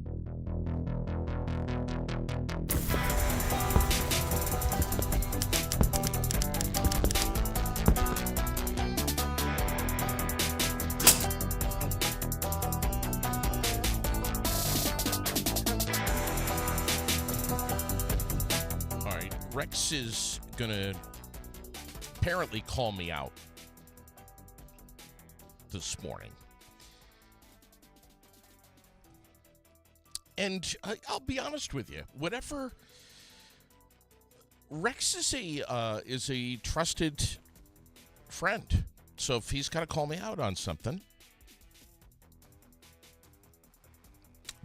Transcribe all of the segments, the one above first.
All right, Rex is going to apparently call me out this morning. And I'll be honest with you, whatever Rex is a trusted friend. So if he's got to call me out on something,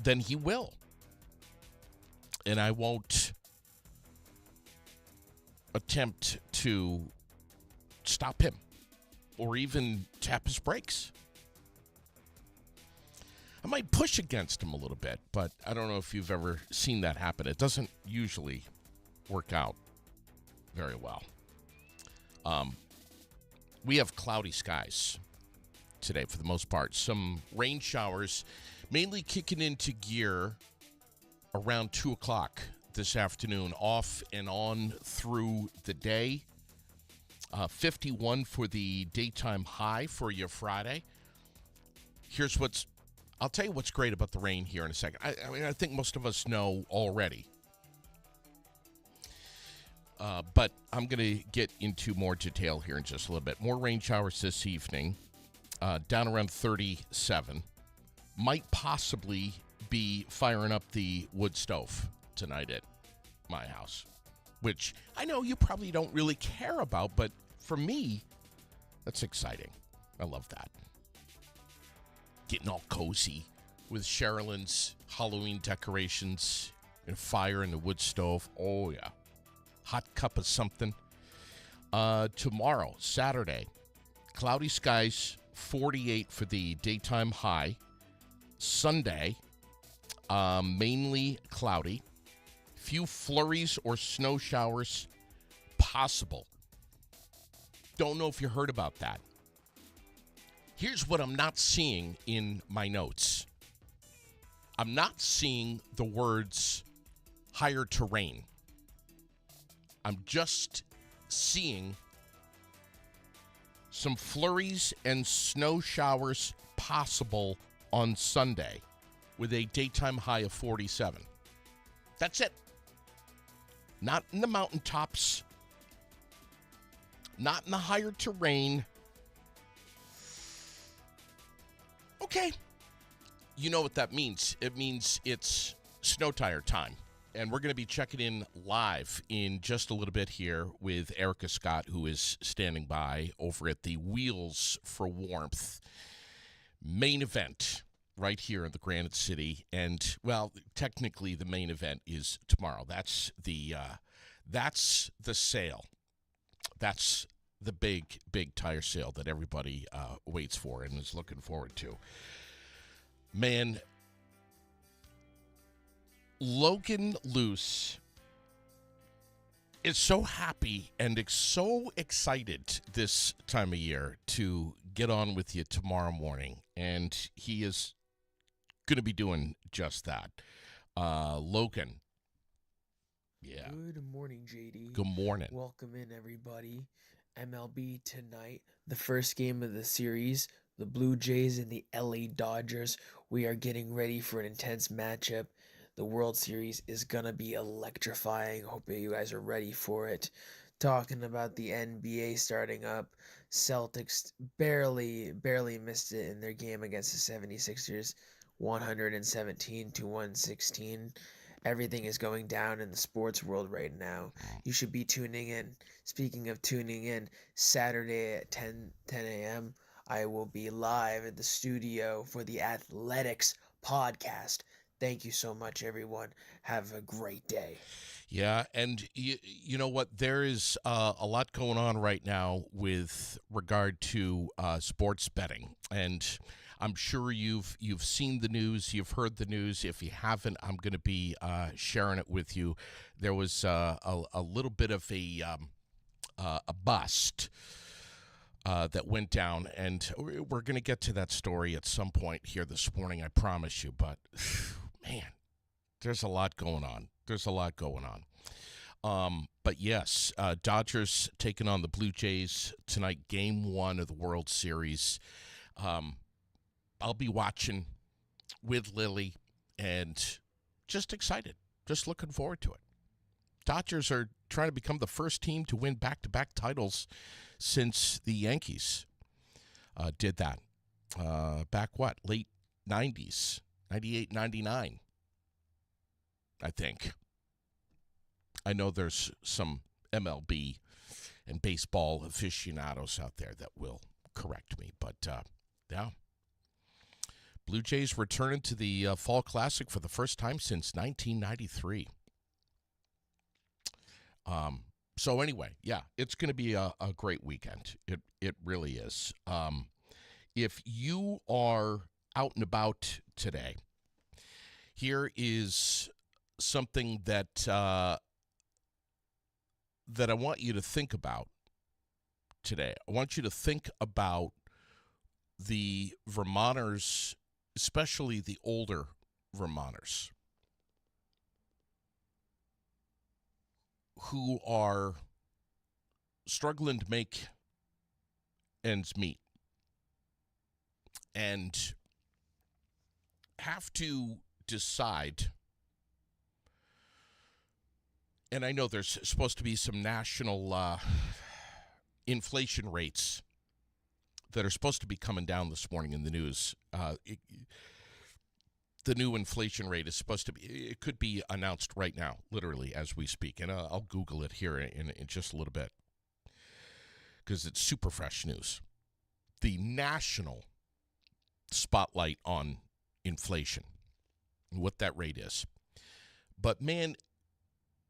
then he will. And I won't attempt to stop him or even tap his brakes. I might push against him a little bit, but I don't know if you've ever seen that happen. It doesn't usually work out very well. We have cloudy skies today for the most part. Some rain showers mainly kicking into gear around 2 o'clock this afternoon, off and on through the day. 51 for the daytime high for your Friday. I'll tell you what's great about the rain here in a second. I think most of us know already. But I'm going to get into more detail here in just a little bit. More rain showers this evening, down around 37. Might possibly be firing up the wood stove tonight at my house, which I know you probably don't really care about, but for me, that's exciting. I love that. Getting all cozy with Sherilyn's Halloween decorations and fire in the wood stove. Oh, yeah. Hot cup of something. Tomorrow, Saturday, cloudy skies, 48 for the daytime high. Sunday, mainly cloudy. Few flurries or snow showers possible. Don't know if you heard about that. Here's what I'm not seeing in my notes. I'm not seeing the words higher terrain. I'm just seeing some flurries and snow showers possible on Sunday with a daytime high of 47. That's it. Not in the mountaintops. Not in the higher terrain. Okay. You know what that means. It means it's snow tire time. And we're going to be checking in live in just a little bit here with Erica Scott, who is standing by over at the Wheels for Warmth main event right here in the Granite City. And, well, technically the main event is tomorrow. That's the sale. That's the big tire sale that everybody waits for and is looking forward to. Man, Logan Luce is so happy and so excited this time of year to get on with you tomorrow morning, and he is going to be doing just that. Logan. Yeah. Good morning, JD. Good morning. Welcome in, everybody. MLB tonight, the first game of the series, the Blue Jays and the LA Dodgers. We are getting ready for an intense matchup. The World Series is going to be electrifying. Hope you guys are ready for it. Talking about the NBA starting up, Celtics barely missed it in their game against the 76ers, 117-116. Everything is going down in the sports world right now. You should be tuning in. Speaking of tuning in, Saturday at 10 a.m., I will be live at the studio for the Athletics podcast. Thank you so much, everyone. Have a great day. Yeah, and you know what? There is a lot going on right now with regard to sports betting, and I'm sure you've seen the news, you've heard the news. If you haven't, I'm going to be sharing it with you. There was a little bit of a bust that went down, and we're going to get to that story at some point here this morning, I promise you. But Man, there's a lot going on. There's a lot going on. But yes, Dodgers taking on the Blue Jays tonight, game one of the World Series. Um, I'll be watching with Lily and just excited, just looking forward to it. Dodgers are trying to become the first team to win back-to-back titles since the Yankees did that. Back what? Late 90s, 98, 99, I think. I know there's some MLB and baseball aficionados out there that will correct me, but yeah. Blue Jays returning to the Fall Classic for the first time since 1993. So anyway, yeah, it's going to be a great weekend. It really is. If you are out and about today, here is something that that I want you to think about today. I want you to think about the Vermonters, especially the older Vermonters, who are struggling to make ends meet and have to decide. And I know there's supposed to be some national inflation rates that are supposed to be coming down this morning in the news. The new inflation rate is supposed to be, it could be announced right now, literally, as we speak. And I'll Google it here in just a little bit because it's super fresh news. The national spotlight on inflation and what that rate is. But man,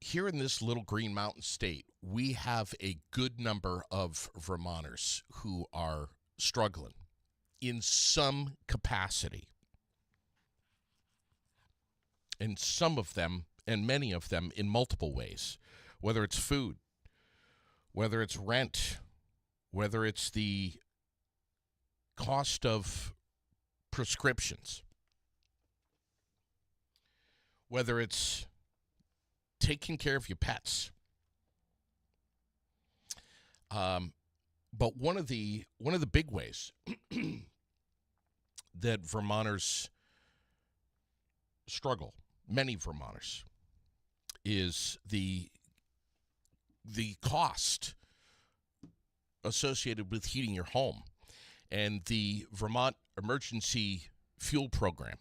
here in this little Green Mountain state, we have a good number of Vermonters who are struggling in some capacity. And some of them, and many of them, in multiple ways, whether it's food, whether it's rent, whether it's the cost of prescriptions, whether it's taking care of your pets. But one of the big ways that Vermonters struggle, many Vermonters, is the cost associated with heating your home. And the Vermont Emergency Fuel Program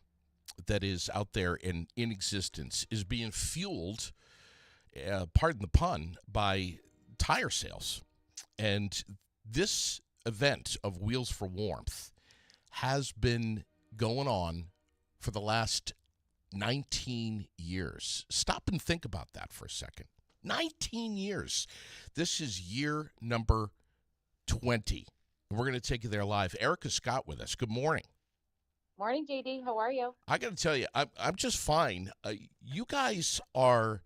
that is out there in existence is being fueled, pardon the pun, by tire sales. And this event of Wheels for Warmth has been going on for the last 19 years. Stop and think about that for a second. 19 years. This is year number 20. And we're going to take you there live. Erica Scott with us. Good morning. Morning, JD. How are you? I got to tell you, I'm just fine. You guys are,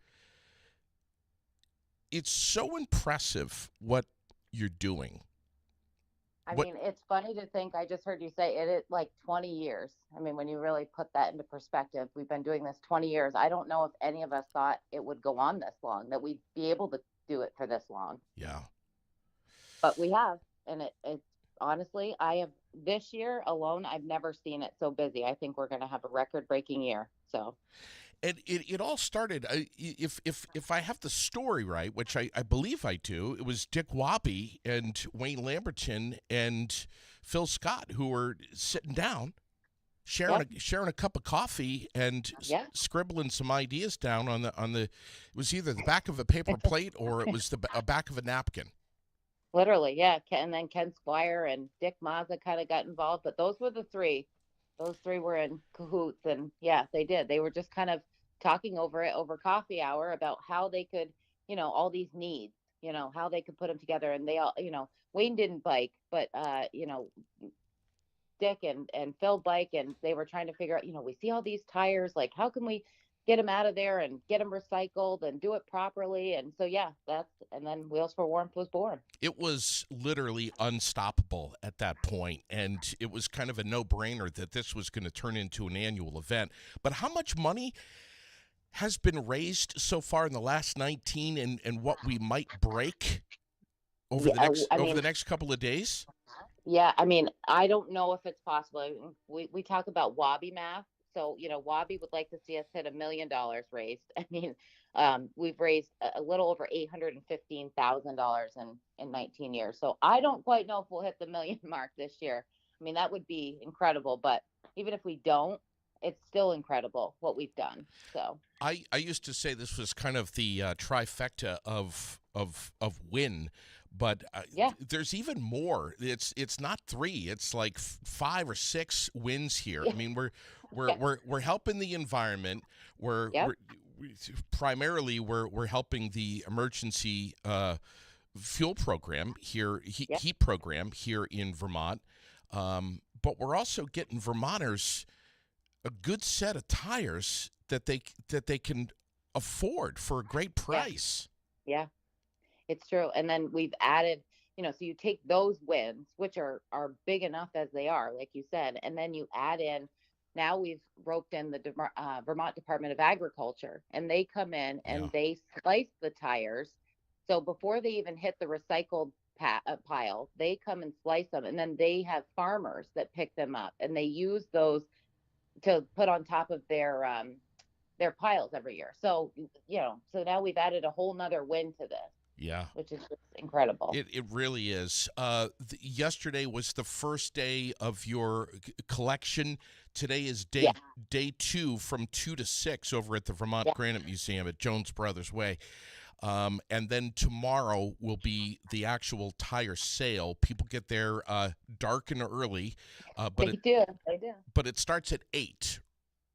it's so impressive what you're doing. I mean, it's funny to think, I just heard you say it like 20 years. I mean, when you really put that into perspective, we've been doing this 20 years. I don't know if any of us thought it would go on this long, that we'd be able to do it for this long. Yeah. But we have. And it's honestly, I have this year alone, I've never seen it so busy. I think we're going to have a record-breaking year. So. And it all started, if I have the story right, which I believe I do, it was Dick Wabi and Wayne Lamberton and Phil Scott who were sitting down, sharing a cup of coffee and scribbling some ideas down on the. It was either the back of a paper plate or it was the back of a napkin. Literally, yeah. And then Ken Squire and Dick Mazza kind of got involved, but those were the three. Those three were in cahoots, and yeah, they did. They were just kind of talking over it over coffee hour about how they could, all these needs, how they could put them together. And they all, Wayne didn't bike, but, Dick and Phil bike, and they were trying to figure out, we see all these tires, like, how can we get them out of there and get them recycled and do it properly. And so, yeah, and then Wheels for Warmth was born. It was literally unstoppable at that point, and it was kind of a no-brainer that this was going to turn into an annual event. But how much money has been raised so far in the last 19, and what we might break over Yeah, the next couple of days? yeah, I mean, I don't know if it's possible. We talk about Wabi math. So, Wabi would like to see us hit $1 million raised. I mean, we've raised a little over $815,000 in 19 years. So I don't quite know if we'll hit the million mark this year. I mean, that would be incredible. But even if we don't, it's still incredible what we've done. So I used to say this was kind of the trifecta of win, but yeah, there's even more. It's not three; it's like 5 or 6 wins here. I mean, we're helping the environment. yep, Primarily we're helping the emergency fuel program here, yep. heat program here in Vermont. But we're also getting Vermonters a good set of tires that they can afford for a great price. Yeah. It's true. And then we've added, so you take those wins, which are big enough as they are, like you said, and then you add in, now we've roped in the Vermont Department of Agriculture, and they come in Yeah. and they slice the tires. So before they even hit the recycled pile, they come and slice them, and then they have farmers that pick them up, and they use those to put on top of their piles every year. So, so now we've added a whole nother win to this, Yeah. which is just incredible. It really is. Yesterday was the first day of your collection. Today is Yeah. day 2 from 2 to 6 over at the Vermont Yeah. Granite Museum at Jones Brothers Way. And then tomorrow will be the actual tire sale. People get there dark and early, They do. They do. but it starts at 8.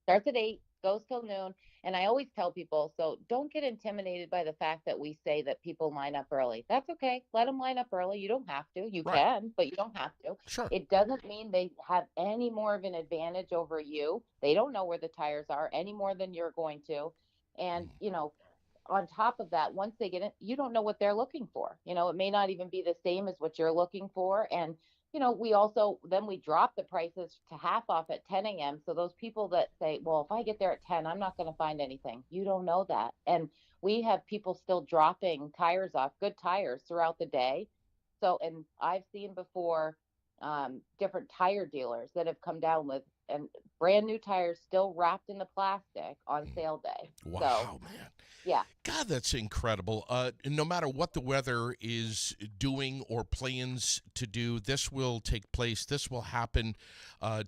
Starts at 8, goes till noon. And I always tell people, so don't get intimidated by the fact that we say that people line up early. That's okay. Let them line up early. You don't have to. You Right. can, but you don't have to. Sure. It doesn't mean they have any more of an advantage over you. They don't know where the tires are any more than you're going to. And, on top of that, once they get in, you don't know what they're looking for. It may not even be the same as what you're looking for. And, we also, then we drop the prices to half off at 10 a.m. So those people that say, well, if I get there at 10, I'm not going to find anything. You don't know that. And we have people still dropping tires off, good tires throughout the day. So, and I've seen before different tire dealers that have come down with and brand new tires still wrapped in the plastic on sale day. Wow, So, man. yeah. God, that's incredible. No matter what the weather is doing or plans to do, this will take place. This will happen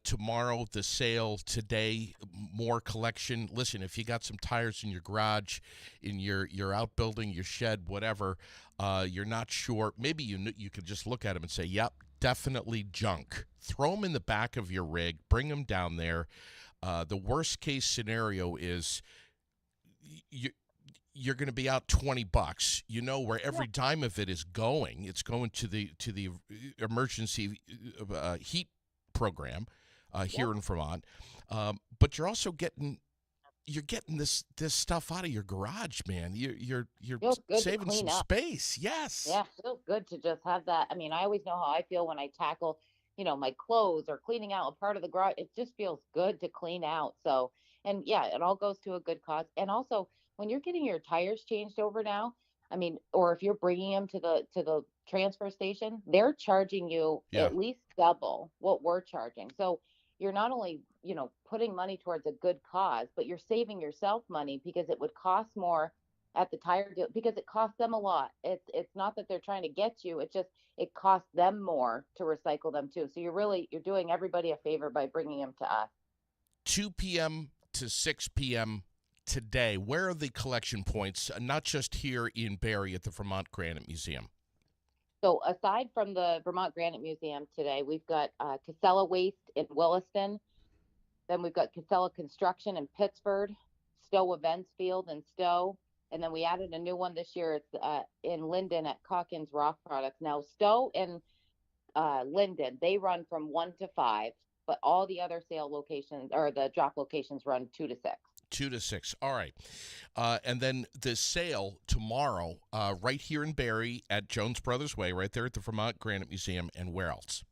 tomorrow. The sale today, more collection. Listen, if you got some tires in your garage, in your outbuilding, your shed, whatever, you're not sure. Maybe you could just look at them and say, "Yep, definitely junk." Throw them in the back of your rig. Bring them down there. The worst case scenario is you're going to be out $20. You know where every dime of it is going. It's going to the emergency heat program here in Vermont. But you're also getting this stuff out of your garage, man. You're saving some space. Yes. Yeah, feels good to just have that. I mean, I always know how I feel when I tackle, my clothes or cleaning out a part of the garage. It just feels good to clean out. So, and yeah, it all goes to a good cause. And also, when you're getting your tires changed over now, I mean, or if you're bringing them to the transfer station, they're charging you at least double what we're charging. So you're not only, putting money towards a good cause, but you're saving yourself money because it would cost more at the tire deal because it costs them a lot. It's not that they're trying to get you. It costs them more to recycle them too. So you're doing everybody a favor by bringing them to us. 2 p.m. to 6 p.m. today. Where are the collection points? Not just here in Barrie at the Vermont Granite Museum. So aside from the Vermont Granite Museum today, we've got Casella Waste in Williston. Then we've got Casella Construction in Pittsford, Stowe Events Field in Stowe. And then we added a new one this year. It's in Linden at Calkins Rock Products. Now, Stowe and Linden, they run from 1 to 5, but all the other sale locations or the drop locations run 2 to 6. 2 to 6. All right. And then the sale tomorrow, right here in Barrie at Jones Brothers Way, right there at the Vermont Granite Museum. And where else?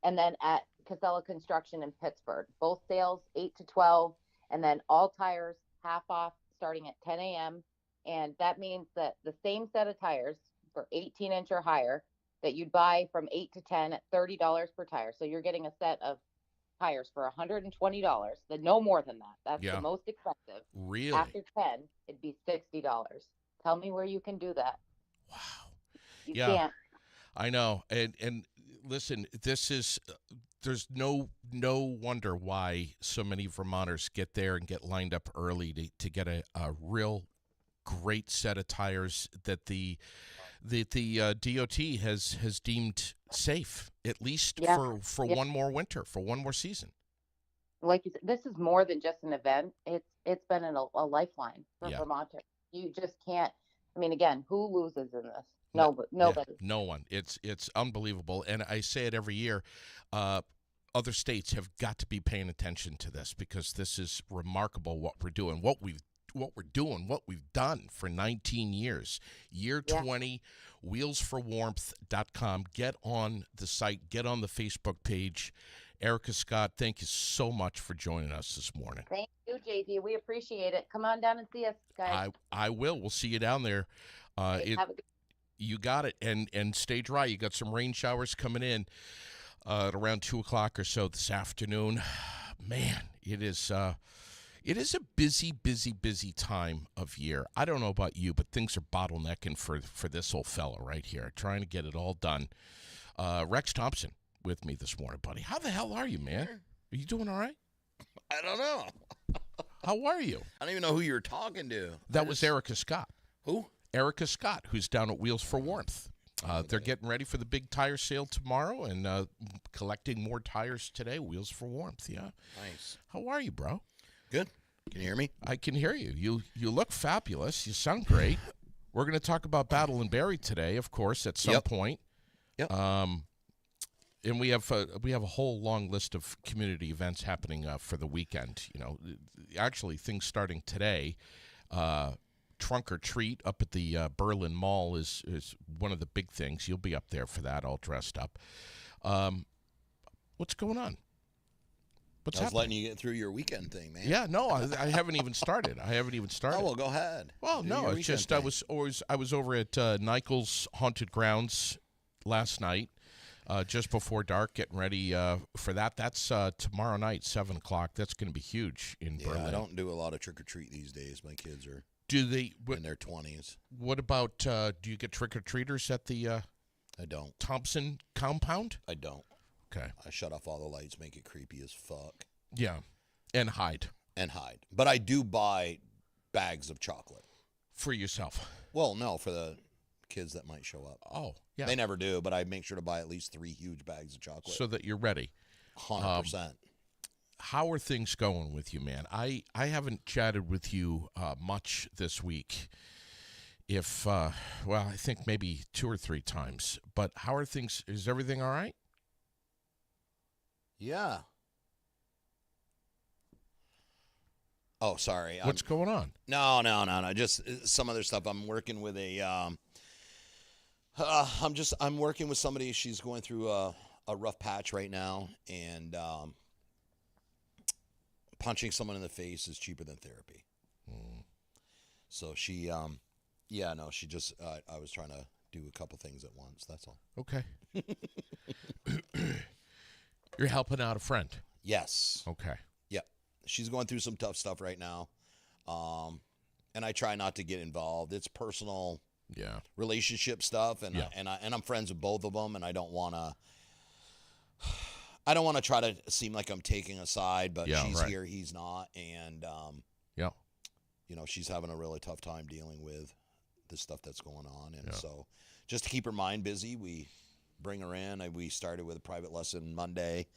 And then at Casella Construction in Pittsburgh. Both sales 8 to 12, and then all tires half off starting at 10 a.m. And that means that the same set of tires for 18-inch or higher that you'd buy from 8 to 10 at $30 per tire. So you're getting a set of tires for $120. No more than that. That's the most expensive. Really? After 10, it'd be $60. Tell me where you can do that. Wow. You can't. I know. And listen, this is there's no wonder why so many Vermonters get there and get lined up early to get a real great set of tires that the DOT has deemed safe, at least for one more winter, for one more season. Like you said, this is more than just an event. It's been a lifeline for Vermonters. You just can't. I mean, again, who loses in this? Nobody. Yeah, no one. It's unbelievable, and I say it every year. Other states have got to be paying attention to this because this is remarkable what we're doing, what we've done for 19 years. Year 20, wheelsforwarmth.com. Get on the site, get on the Facebook page. Erica Scott, thank you so much for joining us this morning. Thank you, JD. We appreciate it. Come on down and see us, guys. I will. We'll see you down there. You got it. And stay dry. You got some rain showers coming in at around 2 o'clock or so this afternoon. Man, it is a busy time of year. I don't know about you, but things are bottlenecking for this old fella right here, trying to get it all done. Rex Thompson with me this morning, buddy. How the hell are you, man? Are you doing all right? I don't know. How are you? I don't even know who you're talking to. That was Erica Scott. Who? Erica Scott, who's down at Wheels for Warmth. They're getting ready for the big tire sale tomorrow and collecting more tires today. Wheels for Warmth, yeah. Nice. How are you, bro? Good. Can you hear me? I can hear you. You look fabulous. You sound great. We're going to talk about Battle in Barrie today, of course, at some point. Yep. And we have a whole long list of community events happening for the weekend. You know, actually things starting today. Trunk or Treat up at the Berlin Mall is one of the big things. You'll be up there for that, all dressed up. What's going on? I was letting you get through your weekend thing, man. Yeah, no, I haven't even started. Oh, well, go ahead. Well, no, it's just I was over at Nichols Haunted Grounds last night, just before dark, getting ready for that. That's tomorrow night, 7 o'clock. That's going to be huge in Berlin. I don't do a lot of trick or treat these days. My kids are in their 20s. What about? Do you get trick or treaters at the? I don't. Thompson compound? I don't. Okay. I shut off all the lights, make it creepy as fuck. Yeah, and hide. But I do buy bags of chocolate. For yourself? Well, no, for the kids that might show up. Oh, yeah. They never do, but I make sure to buy at least 3 huge bags of chocolate. So that you're ready. 100%. How are things going with you, man? I haven't chatted with you much this week. I think maybe 2 or 3 times. But how are things? Is everything all right? Yeah. Oh, sorry. What's going on? No. Just some other stuff. I'm working with I'm working with somebody. She's going through a rough patch right now, and punching someone in the face is cheaper than therapy. So she, she just, I was trying to do a couple things at once. That's all. Okay. You're helping out a friend. Yes. Okay. Yep. She's going through some tough stuff right now. And I try not to get involved. It's personal relationship stuff. And I'm friends with both of them. And I don't want to try to seem like I'm taking a side, but she's here, he's not. And, she's having a really tough time dealing with the stuff that's going on. And so just to keep her mind busy, we bring her in. We started with a private lesson Monday.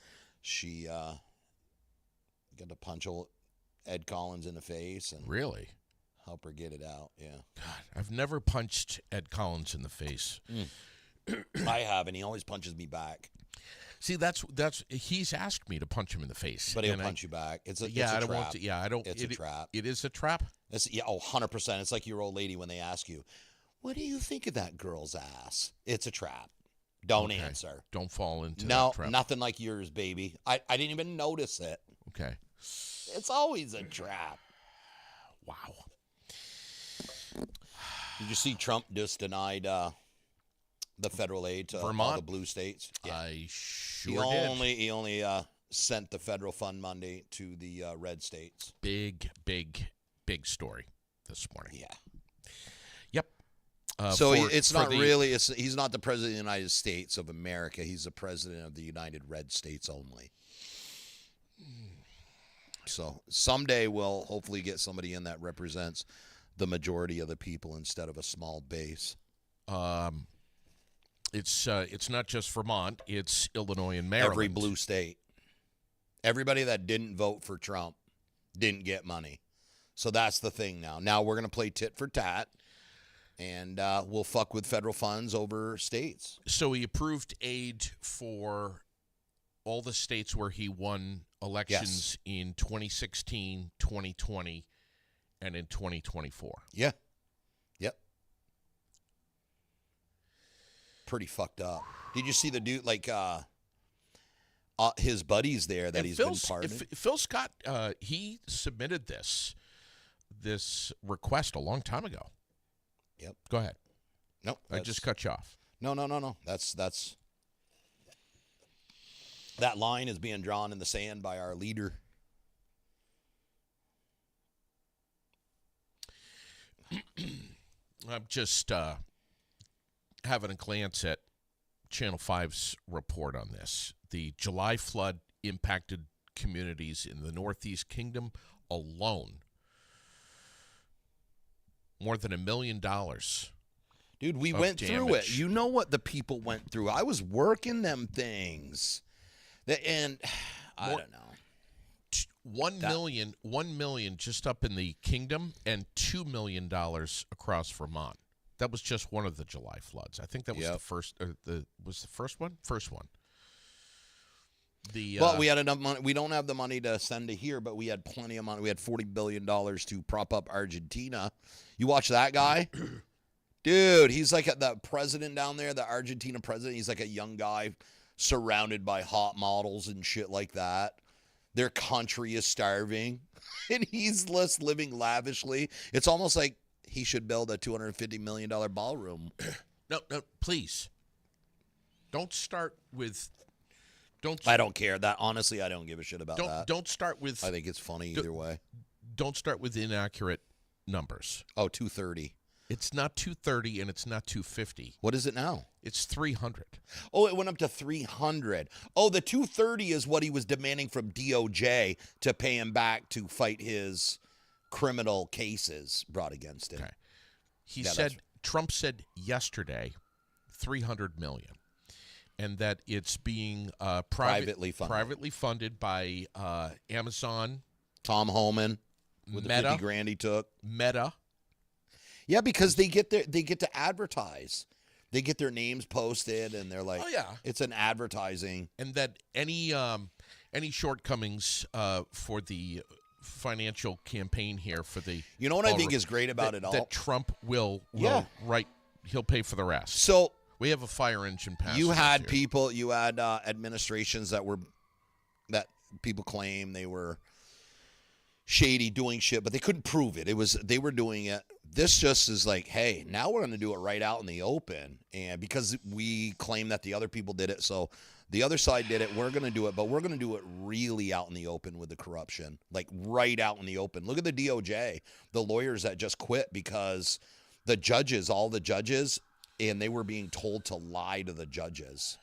She got to punch old Ed Collins in the face and really help her get it out. Yeah. God, I've never punched Ed Collins in the face. I have, and he always punches me back. See, that's he's asked me to punch him in the face, But he'll punch you back. It's a yeah, it's a I don't trap. want to. Yeah, I don't. It's a trap. It is a trap. It's 100%. It's like your old lady when they ask you, "What do you think of that girl's ass?" It's a trap. Don't answer. Don't fall into that trap. Nothing like yours, baby. I didn't even notice it. Okay. It's always a trap. Wow. Did you see Trump just denied the federal aid to Vermont? all the blue states? Yeah. I sure did. He only sent the federal fund money to the red states. Big story this morning. Yeah. Yep. So he's not the president of the United States of America. He's the president of the United Red States only. So someday we'll hopefully get somebody in that represents the majority of the people instead of a small base. It's not just Vermont. It's Illinois and Maryland. Every blue state. Everybody that didn't vote for Trump didn't get money. So that's the thing now. Now we're going to play tit for tat, and we'll fuck with federal funds over states. So he approved aid for all the states where he won elections in 2016, 2020, and in 2024. Yeah. Yep. Pretty fucked up. Did you see the dude, like, his buddies there that and he's been pardoned? Phil Scott, he submitted this request a long time ago. Yep. Go ahead. No, I just cut you off. No. That's that line is being drawn in the sand by our leader. I'm just having a glance at Channel 5's report on this. The July flood impacted communities in the Northeast Kingdom alone more than $1 million. Dude, we went through it. You know what the people went through. I was working them things. And I don't know. 1 million just up in the kingdom and $2 million across Vermont. That was just one of the July floods. I think that was the first. Was the first one? First one. Well, we had enough money. We don't have the money to send to here, but we had plenty of money. We had $40 billion to prop up Argentina. You watch that guy? Dude, he's like the president down there, the Argentina president. He's like a young guy surrounded by hot models and shit like that. Their country is starving, and he's just living lavishly. It's almost like he should build a $250 million ballroom. No, please. Don't start with... I don't care. That honestly, I don't give a shit about that. Don't start with... I think it's funny either way. Don't start with inaccurate numbers. Oh, 230. It's not 230 and it's not 250. What is it now? It's 300. Oh, it went up to 300. Oh, the 230 is what he was demanding from DOJ to pay him back to fight his criminal cases brought against him. Okay. Trump said yesterday 300 million. And that it's being privately funded by Amazon, Tom Homan, with Meta, the 50 grand he took. Meta. Yeah, because they get to advertise. They get their names posted, and they're like, it's an advertising. And that any shortcomings for the financial campaign here for the you know what I think is great about it all, that Trump will he'll pay for the rest. So. We have a fire engine pass. You had people, administrations that people claim they were shady doing shit, but they couldn't prove it. They were doing it. This just is like, hey, now we're going to do it right out in the open. And because we claim that the other people did it, so the other side did it, we're going to do it, but we're going to do it really out in the open with the corruption, like right out in the open. Look at the DOJ, the lawyers that just quit because all the judges, and they were being told to lie to the judges.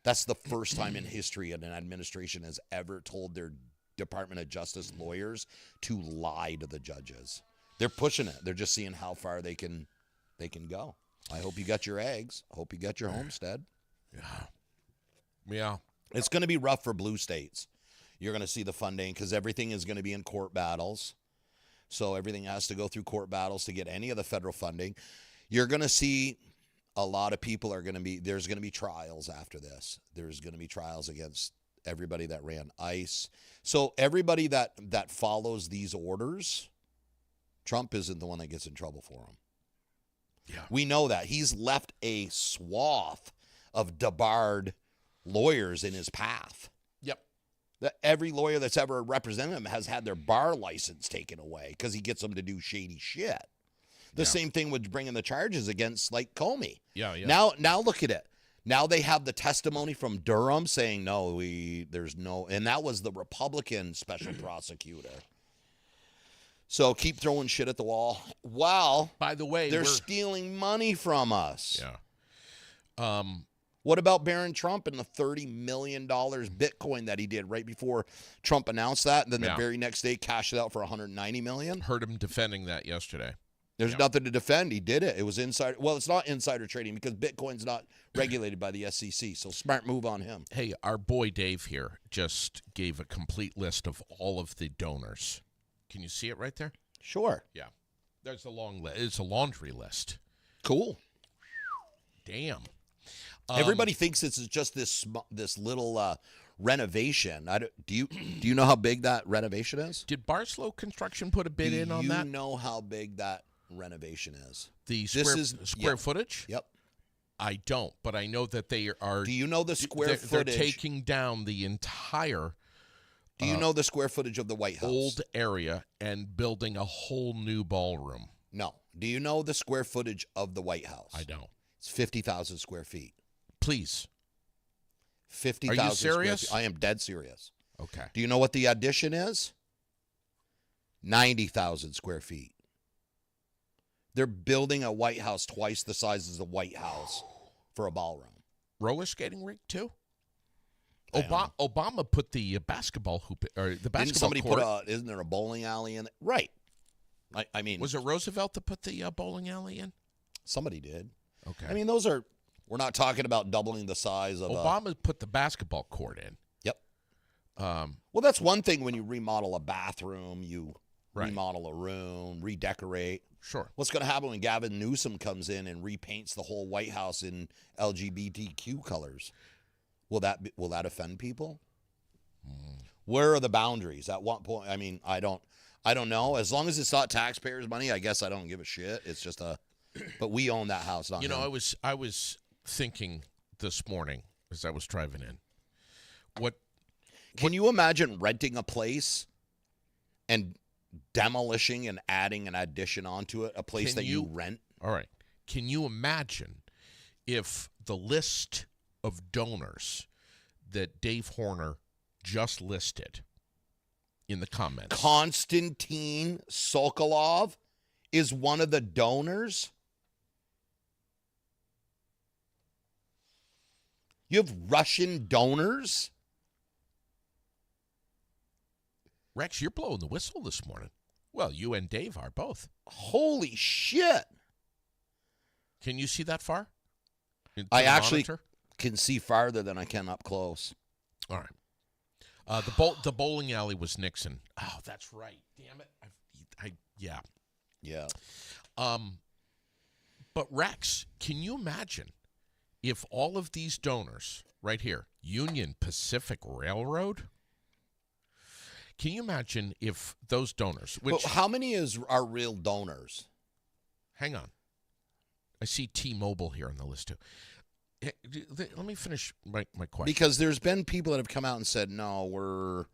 That's the first time in history an administration has ever told their Department of Justice lawyers to lie to the judges. They're pushing it. They're just seeing how far they can go. I hope you got your eggs. I hope you got your homestead. Yeah. It's going to be rough for blue states. You're going to see the funding because everything is going to be in court battles. So everything has to go through court battles to get any of the federal funding. You're going to see a lot of people are going to be, there's going to be trials after this. There's going to be trials against everybody that ran ice. So everybody that follows these orders, Trump isn't the one that gets in trouble for them. Yeah. We know that. He's left a swath of debarred lawyers in his path. Yep. That every lawyer that's ever represented him has had their bar license taken away because he gets them to do shady shit. The same thing with bringing the charges against, like, Comey. Yeah. Now look at it. Now they have the testimony from Durham saying, no, there's no, and that was the Republican special prosecutor. So keep throwing shit at the wall. Wow. By the way, they're stealing money from us. Yeah. What about Barron Trump and the $30 million Bitcoin that he did right before Trump announced that, and then the very next day cashed it out for $190 million? Heard him defending that yesterday. There's nothing to defend. He did it. It was insider. Well, it's not insider trading because Bitcoin's not regulated by the SEC. So smart move on him. Hey, our boy Dave here just gave a complete list of all of the donors. Can you see it right there? Sure. Yeah. There's a long list. It's a laundry list. Cool. Damn. Everybody thinks it's just this little renovation. Do you know how big that renovation is? Did Barslow Construction put a bid in on that? Do you know how big that renovation is? The square footage? Yep. I don't, but I know that they are. Do you know the square footage? They're taking down the entire. Do you know the square footage of the White House? Old area and building a whole new ballroom. No. Do you know the square footage of the White House? I don't. It's 50,000 square feet. Please. 50,000. Are you serious? I am dead serious. Okay. Do you know what the addition is? 90,000 square feet. They're building a White House twice the size as the White House for a ballroom. Roller skating rink too? Obama put the basketball hoop or the basketball Didn't somebody court. isn't there a bowling alley in it? Right. I mean, was it Roosevelt that put the bowling alley in? Somebody did. Okay. I mean, we're not talking about doubling the size of Obama put the basketball court in. Yep. Well, that's one thing when you remodel a bathroom, you remodel a room, redecorate. Sure. What's going to happen when Gavin Newsom comes in and repaints the whole White House in LGBTQ colors? Will that offend people? Where are the boundaries? At what point? I mean, I don't know. As long as it's not taxpayers' money, I guess I don't give a shit. It's just but we own that house. Not him. I was thinking this morning as I was driving in. Can you imagine renting a place and demolishing and adding an addition onto it? A place you rent? All right. Can you imagine if the list of donors that Dave Horner just listed in the comments? Konstantin Sokolov is one of the donors? You have Russian donors? Rex, you're blowing the whistle this morning. Well, you and Dave are both. Holy shit. Can you see that far? I actually can see farther than I can up close. All right. The bowling alley was Nixon. Oh, that's right. Damn it. Yeah. Yeah. But Rex, can you imagine if all of these donors right here, Union Pacific Railroad, can you imagine if those donors, but how many are real donors? Hang on. I see T-Mobile here on the list too. Let me finish my question. Because there's been people that have come out and said, no, we're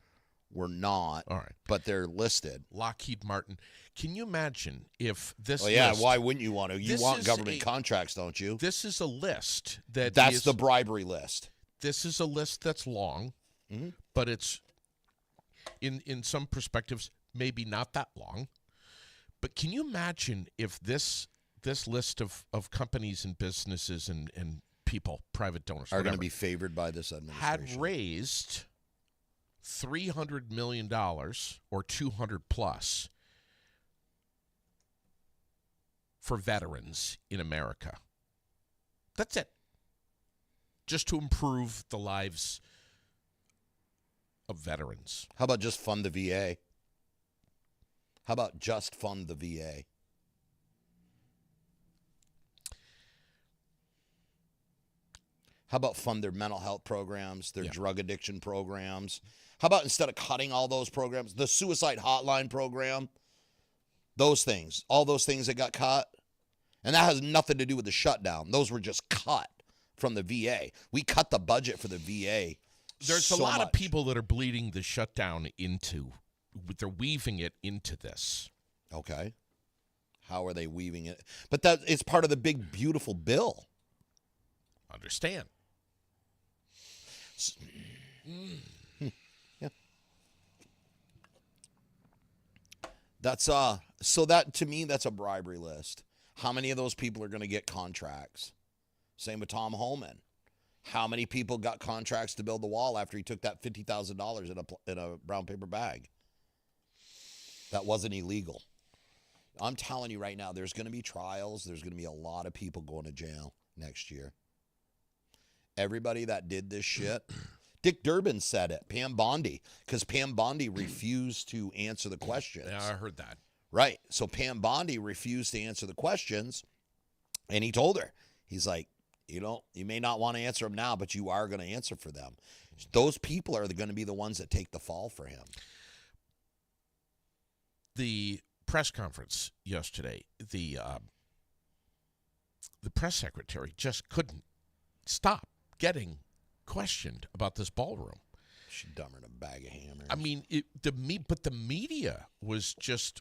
not. All right. But they're listed. Lockheed Martin. Can you imagine if this list, why wouldn't you want to? You want government contracts, don't you? This is a list that's the bribery list. This is a list that's long, but it's in some perspectives maybe not that long. But can you imagine if this list of companies and businesses and people, private donors, are going to be favored by this administration, had raised $300 million or 200 plus for veterans in America? That's it. Just to improve the lives of veterans. How about just fund the VA? How about just fund the VA? How about fund their mental health programs, their Yeah. drug addiction programs? How about instead of cutting all those programs, the suicide hotline program, those things, all those things that got cut? And that has nothing to do with the shutdown. Those were just cut from the VA. We cut the budget for the VA. There's so a lot much. of people that are bleeding the shutdown into, they're weaving it into this. Okay. How are they weaving it? But that it's part of the big, beautiful bill. Understand. Yeah. That's so that to me that's a bribery list. How many of those people are going to get contracts? Same with Tom Homan. How many people got contracts to build the wall after he took that $50,000 in a brown paper bag? That wasn't illegal. I'm telling you right now, there's going to be trials. There's going to be a lot of people going to jail next year. Everybody that did this shit. Dick Durbin said it, Pam Bondi, because Pam Bondi refused to answer the questions. Yeah, I heard that. Right. So Pam Bondi refused to answer the questions, and he told her, he's like, you may not want to answer them now, but you are going to answer for them. Those people are going to be the ones that take the fall for him. The press conference yesterday, the press secretary just couldn't stop getting questioned about this ballroom. She's dumber than a bag of hammers. I mean, but the media was just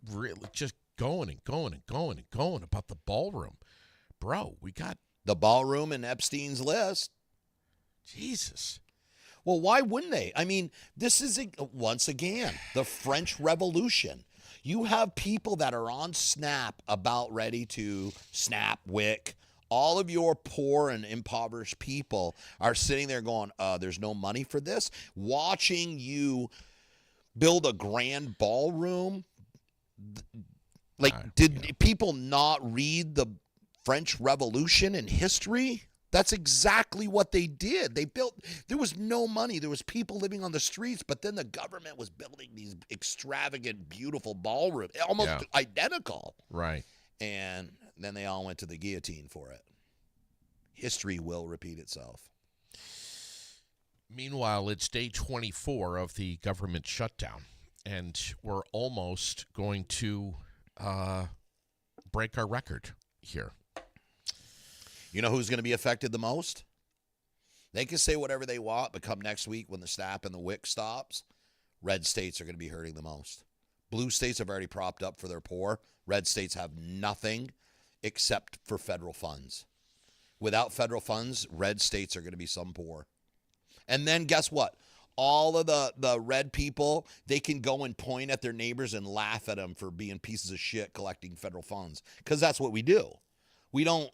really just going and going and going and going about the ballroom. Bro, we got the ballroom in Epstein's list. Jesus. Well, why wouldn't they? I mean, this is, once again, the French Revolution. You have people that are on Snap about ready to Snap, Wick. All of your poor and impoverished people are sitting there going, there's no money for this. Watching you build a grand ballroom. Like, did people not read the French Revolution in history? That's exactly what they did. There was no money. There was people living on the streets, but then the government was building these extravagant, beautiful ballrooms, almost identical. Right. And then they all went to the guillotine for it. History will repeat itself. Meanwhile, it's day 24 of the government shutdown, and we're almost going to break our record here. You know who's going to be affected the most? They can say whatever they want, but come next week when the SNAP and the WIC stops, red states are going to be hurting the most. Blue states have already propped up for their poor. Red states have nothing except for federal funds. Without federal funds, red states are going to be some poor. And then guess what? All of the red people, they can go and point at their neighbors and laugh at them for being pieces of shit collecting federal funds, because that's what we do. We don't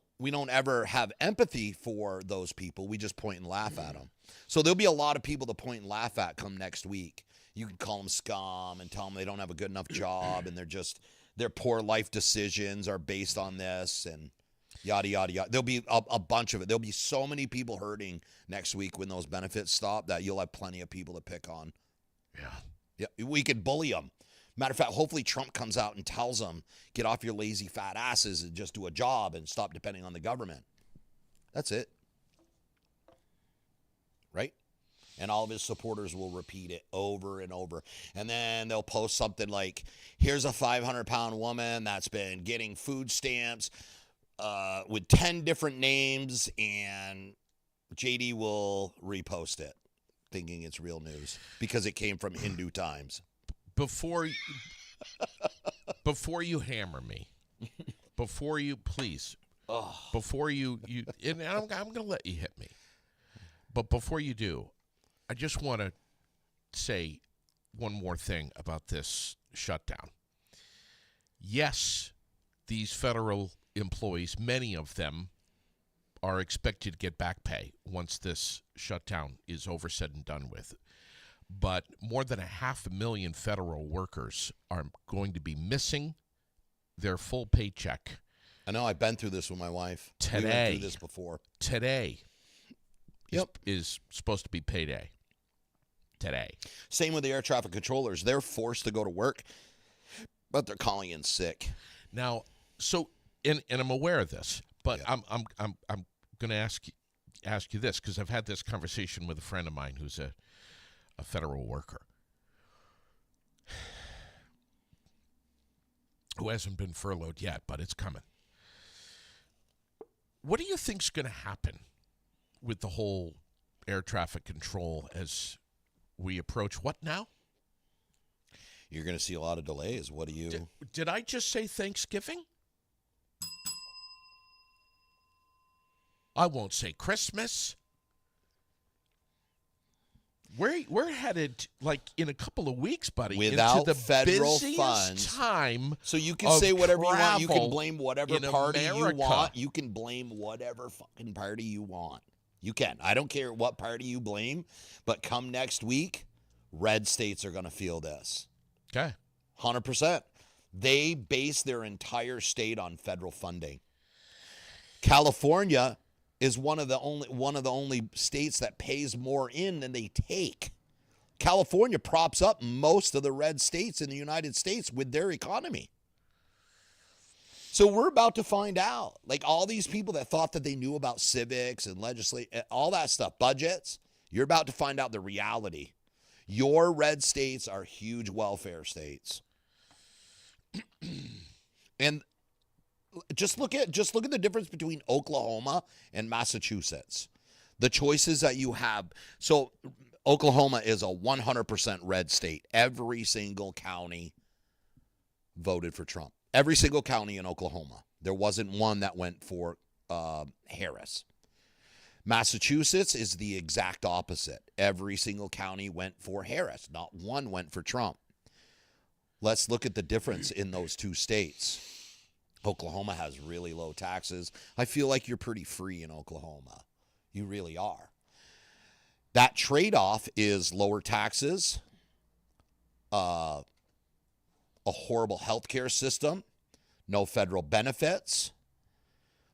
ever have empathy for those people. We just point and laugh at them. So there'll be a lot of people to point and laugh at come next week. You can call them scum and tell them they don't have a good enough job and their poor life decisions are based on this and yada, yada, yada. There'll be a bunch of it. There'll be so many people hurting next week when those benefits stop that you'll have plenty of people to pick on. Yeah, we could bully them. Matter of fact, hopefully Trump comes out and tells them, get off your lazy fat asses and just do a job and stop depending on the government. That's it. Right? And all of his supporters will repeat it over and over. And then they'll post something like, here's a 500-pound woman that's been getting food stamps with 10 different names, and JD will repost it thinking it's real news because it came from Hindu Times. Before you hammer me, before you and I'm going to let you hit me. But before you do, I just want to say one more thing about this shutdown. Yes, these federal employees, many of them, are expected to get back pay once this shutdown is over, said and done with. But more than 500,000 federal workers are going to be missing their full paycheck. I know. I've been through this with my wife. Today. We went through this before. Today is supposed to be payday. Today. Same with the air traffic controllers. They're forced to go to work, but they're calling in sick. Now, so and I'm aware of this, but yeah. I'm going to ask ask you this, because I've had this conversation with a friend of mine who's a federal worker who hasn't been furloughed yet, but it's coming. What do you think's going to happen with the whole air traffic control as we approach what now? You're going to see a lot of delays. What do you... Did I just say Thanksgiving? I won't say Christmas. We're headed, like, in a couple of weeks, buddy, without into the federal busiest funds. Time. So you can say whatever you want. You can travel blame whatever in party you America. want. You can blame whatever fucking party you want. You can. I don't care what party you blame, but come next week, red states are going to feel this. Okay. 100%. They base their entire state on federal funding. California is one of the only states that pays more in than they take. California props up most of the red states in the United States with their economy. So we're about to find out. Like, all these people that thought that they knew about civics and all that stuff, budgets, you're about to find out the reality. Your red states are huge welfare states. And just look at the difference between Oklahoma and Massachusetts. The choices that you have. So Oklahoma is a 100% red state. Every single county voted for Trump. Every single county in Oklahoma. There wasn't one that went for Harris. Massachusetts is the exact opposite. Every single county went for Harris. Not one went for Trump. Let's look at the difference in those two states. Oklahoma has really low taxes. I feel like you're pretty free in Oklahoma. You really are. That trade-off is lower taxes, a horrible healthcare system, no federal benefits,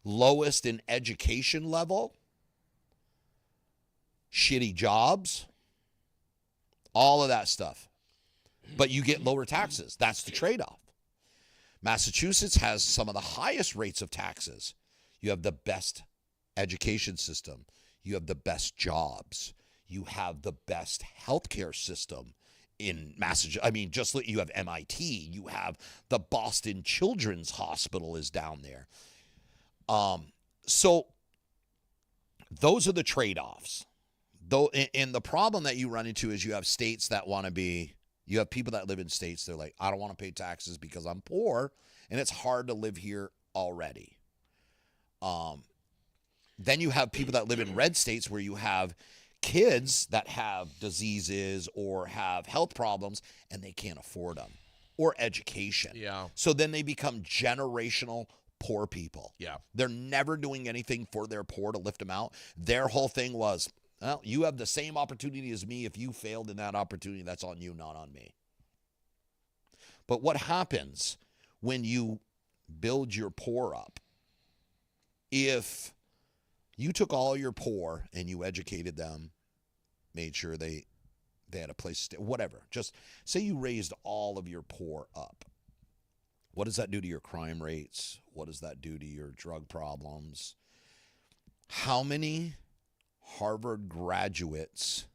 lowest in education level, shitty jobs, all of that stuff. But you get lower taxes. That's the trade-off. Massachusetts has some of the highest rates of taxes. You have the best education system. You have the best jobs. You have the best healthcare system in Massachusetts. I mean, just look, you have MIT. You have the Boston Children's Hospital is down there. So those are the trade-offs. Though, and the problem that you run into is you have states that want to be, you have people that live in states, they're like, I don't want to pay taxes because I'm poor, and it's hard to live here already. Then you have people that live in red states where you have kids that have diseases or have health problems, and they can't afford them, or education. Yeah. So then they become generational poor people. Yeah. They're never doing anything for their poor to lift them out. Their whole thing was, well, you have the same opportunity as me. If you failed in that opportunity, that's on you, not on me. But what happens when you build your poor up? If you took all your poor and you educated them, made sure they had a place to stay, whatever. Just say you raised all of your poor up. What does that do to your crime rates? What does that do to your drug problems? How many Harvard graduates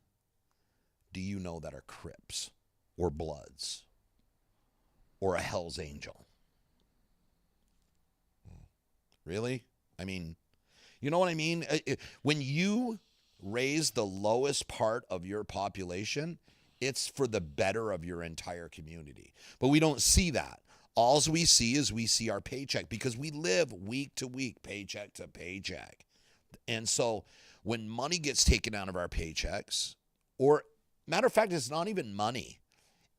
do you know that are Crips or Bloods or a Hell's Angel? Really? I mean, you know what I mean? When you raise the lowest part of your population, it's for the better of your entire community. But we don't see that. All we see is we see our paycheck because we live week to week, paycheck to paycheck. And so when money gets taken out of our paychecks, or matter of fact, it's not even money.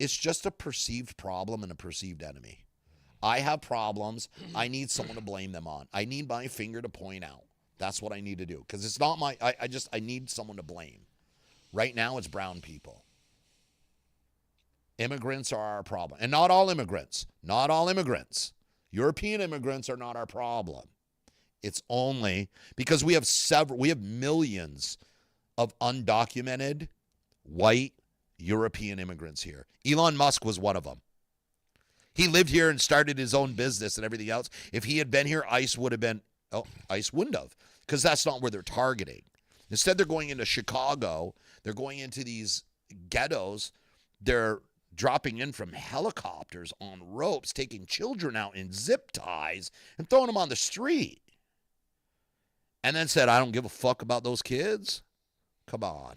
It's just a perceived problem and a perceived enemy. I have problems. I need someone to blame them on. I need my finger to point out. That's what I need to do. Because it's not I need someone to blame. Right now, it's brown people. Immigrants are our problem. And not all immigrants. Not all immigrants. European immigrants are not our problem. It's only because we have millions of undocumented white European immigrants here. Elon Musk was one of them. He lived here and started his own business and everything else. If he had been here, ICE wouldn't have, because that's not where they're targeting. Instead, they're going into Chicago. They're going into these ghettos. They're dropping in from helicopters on ropes, taking children out in zip ties and throwing them on the street. And then said, I don't give a fuck about those kids. Come on.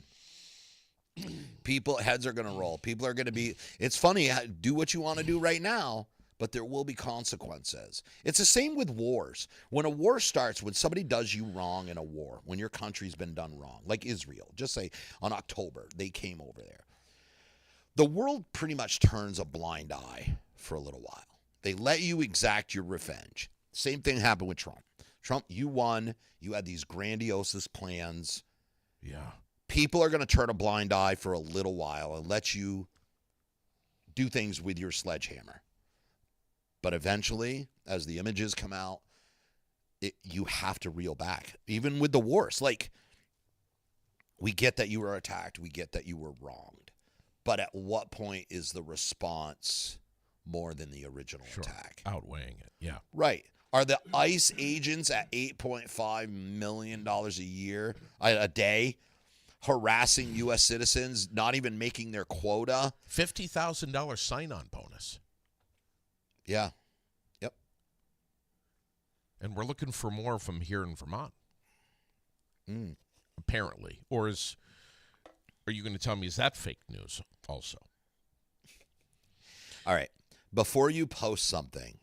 People, heads are going to roll. People are going to be, it's funny, do what you want to do right now, but there will be consequences. It's the same with wars. When a war starts, when somebody does you wrong in a war, when your country's been done wrong, like Israel, just say on October, they came over there. The world pretty much turns a blind eye for a little while. They let you exact your revenge. Same thing happened with Trump. Trump, you won. You had these grandiose plans. Yeah. People are going to turn a blind eye for a little while and let you do things with your sledgehammer. But eventually, as the images come out, you have to reel back. Even with the wars. Like, we get that you were attacked. We get that you were wronged. But at what point is the response more than the original attack? Outweighing it, yeah. Right. Are the ICE agents at $8.5 million a day harassing U.S. citizens, not even making their quota? $50,000 sign-on bonus. Yeah. Yep. And we're looking for more from here in Vermont. Apparently. Or are you going to tell me, is that fake news also? All right. Before you post something,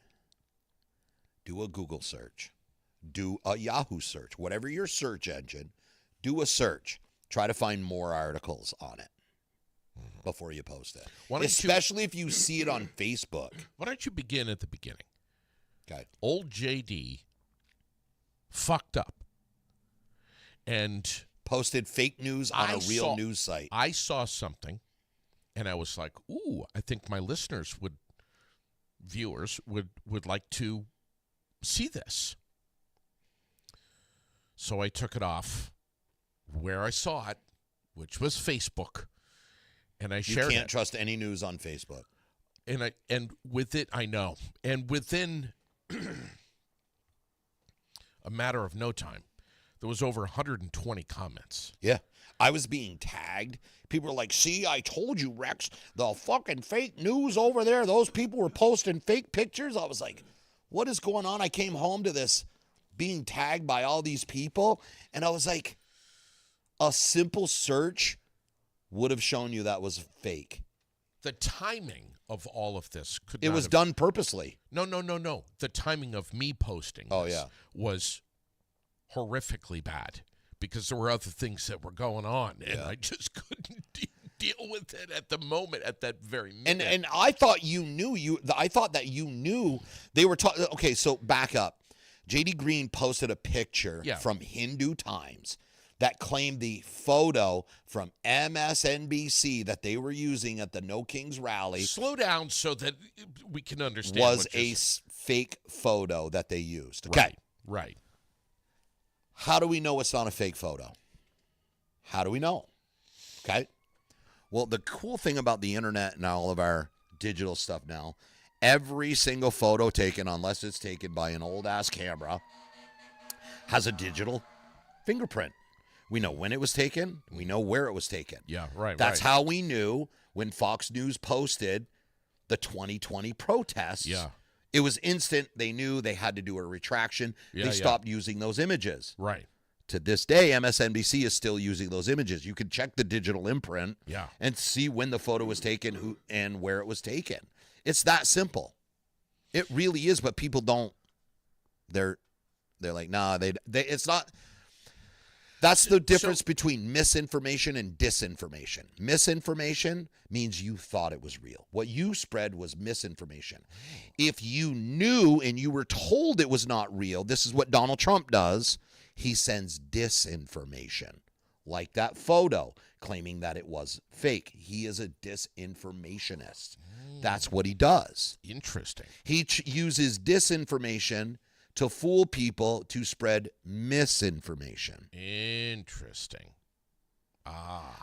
do a Google search. Do a Yahoo search. Whatever your search engine, do a search. Try to find more articles on it before you post it. Especially if you see it on Facebook. Why don't you begin at the beginning? Okay. Old JD fucked up and posted fake news on a real news site. I saw something, and I was like, ooh, I think my viewers would like to see this. So I took it off where I saw it, which was Facebook, and I shared it. You can't trust any news on Facebook. And with it, I know. And within a matter of no time, there was over 120 comments. Yeah. I was being tagged. People were like, see, I told you, Rex, the fucking fake news over there. Those people were posting fake pictures. I was like, what is going on? I came home to this being tagged by all these people. And I was like, a simple search would have shown you that was fake. The timing of all of this it was done purposely. No. The timing of me posting this was horrifically bad because there were other things that were going on, and I just couldn't deal with it at the moment, at that very minute. And I thought you knew. I thought that you knew they were talking. Okay, so back up. J.D. Green posted a picture from Hindu Times that claimed the photo from MSNBC that they were using at the No Kings rally. Slow down so that we can understand. Was a fake photo that they used. Okay. Right. How do we know it's not a fake photo? How do we know? Okay. Well, the cool thing about the internet and all of our digital stuff now, every single photo taken, unless it's taken by an old-ass camera, has a digital fingerprint. We know when it was taken. We know where it was taken. Yeah, right. That's how we knew when Fox News posted the 2020 protests. Yeah. It was instant. They knew they had to do a retraction. They stopped using those images. Right. To this day, MSNBC is still using those images. You can check the digital imprint and see when the photo was taken, who and where it was taken. It's that simple. It really is, but people don't. They're like, nah, it's not. That's the difference between misinformation and disinformation. Misinformation means you thought it was real. What you spread was misinformation. If you knew and you were told it was not real, this is what Donald Trump does. He sends disinformation, like that photo, claiming that it was fake. He is a disinformationist. That's what he does. Interesting. He uses disinformation to fool people to spread misinformation. Interesting.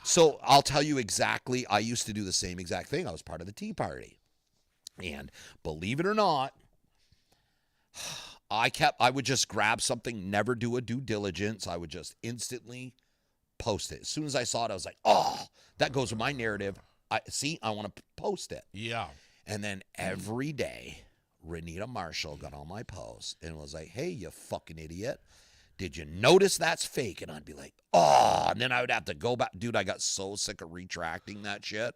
So I'll tell you exactly, I used to do the same exact thing. I was part of the Tea Party. And believe it or not, I would just grab something, never do a due diligence. I would just instantly post it. As soon as I saw it, I was like, oh, that goes with my narrative. I want to post it. Yeah. And then every day, Renita Marshall got on my post and was like, hey, you fucking idiot. Did you notice that's fake? And I'd be like, oh, and then I would have to go back. Dude, I got so sick of retracting that shit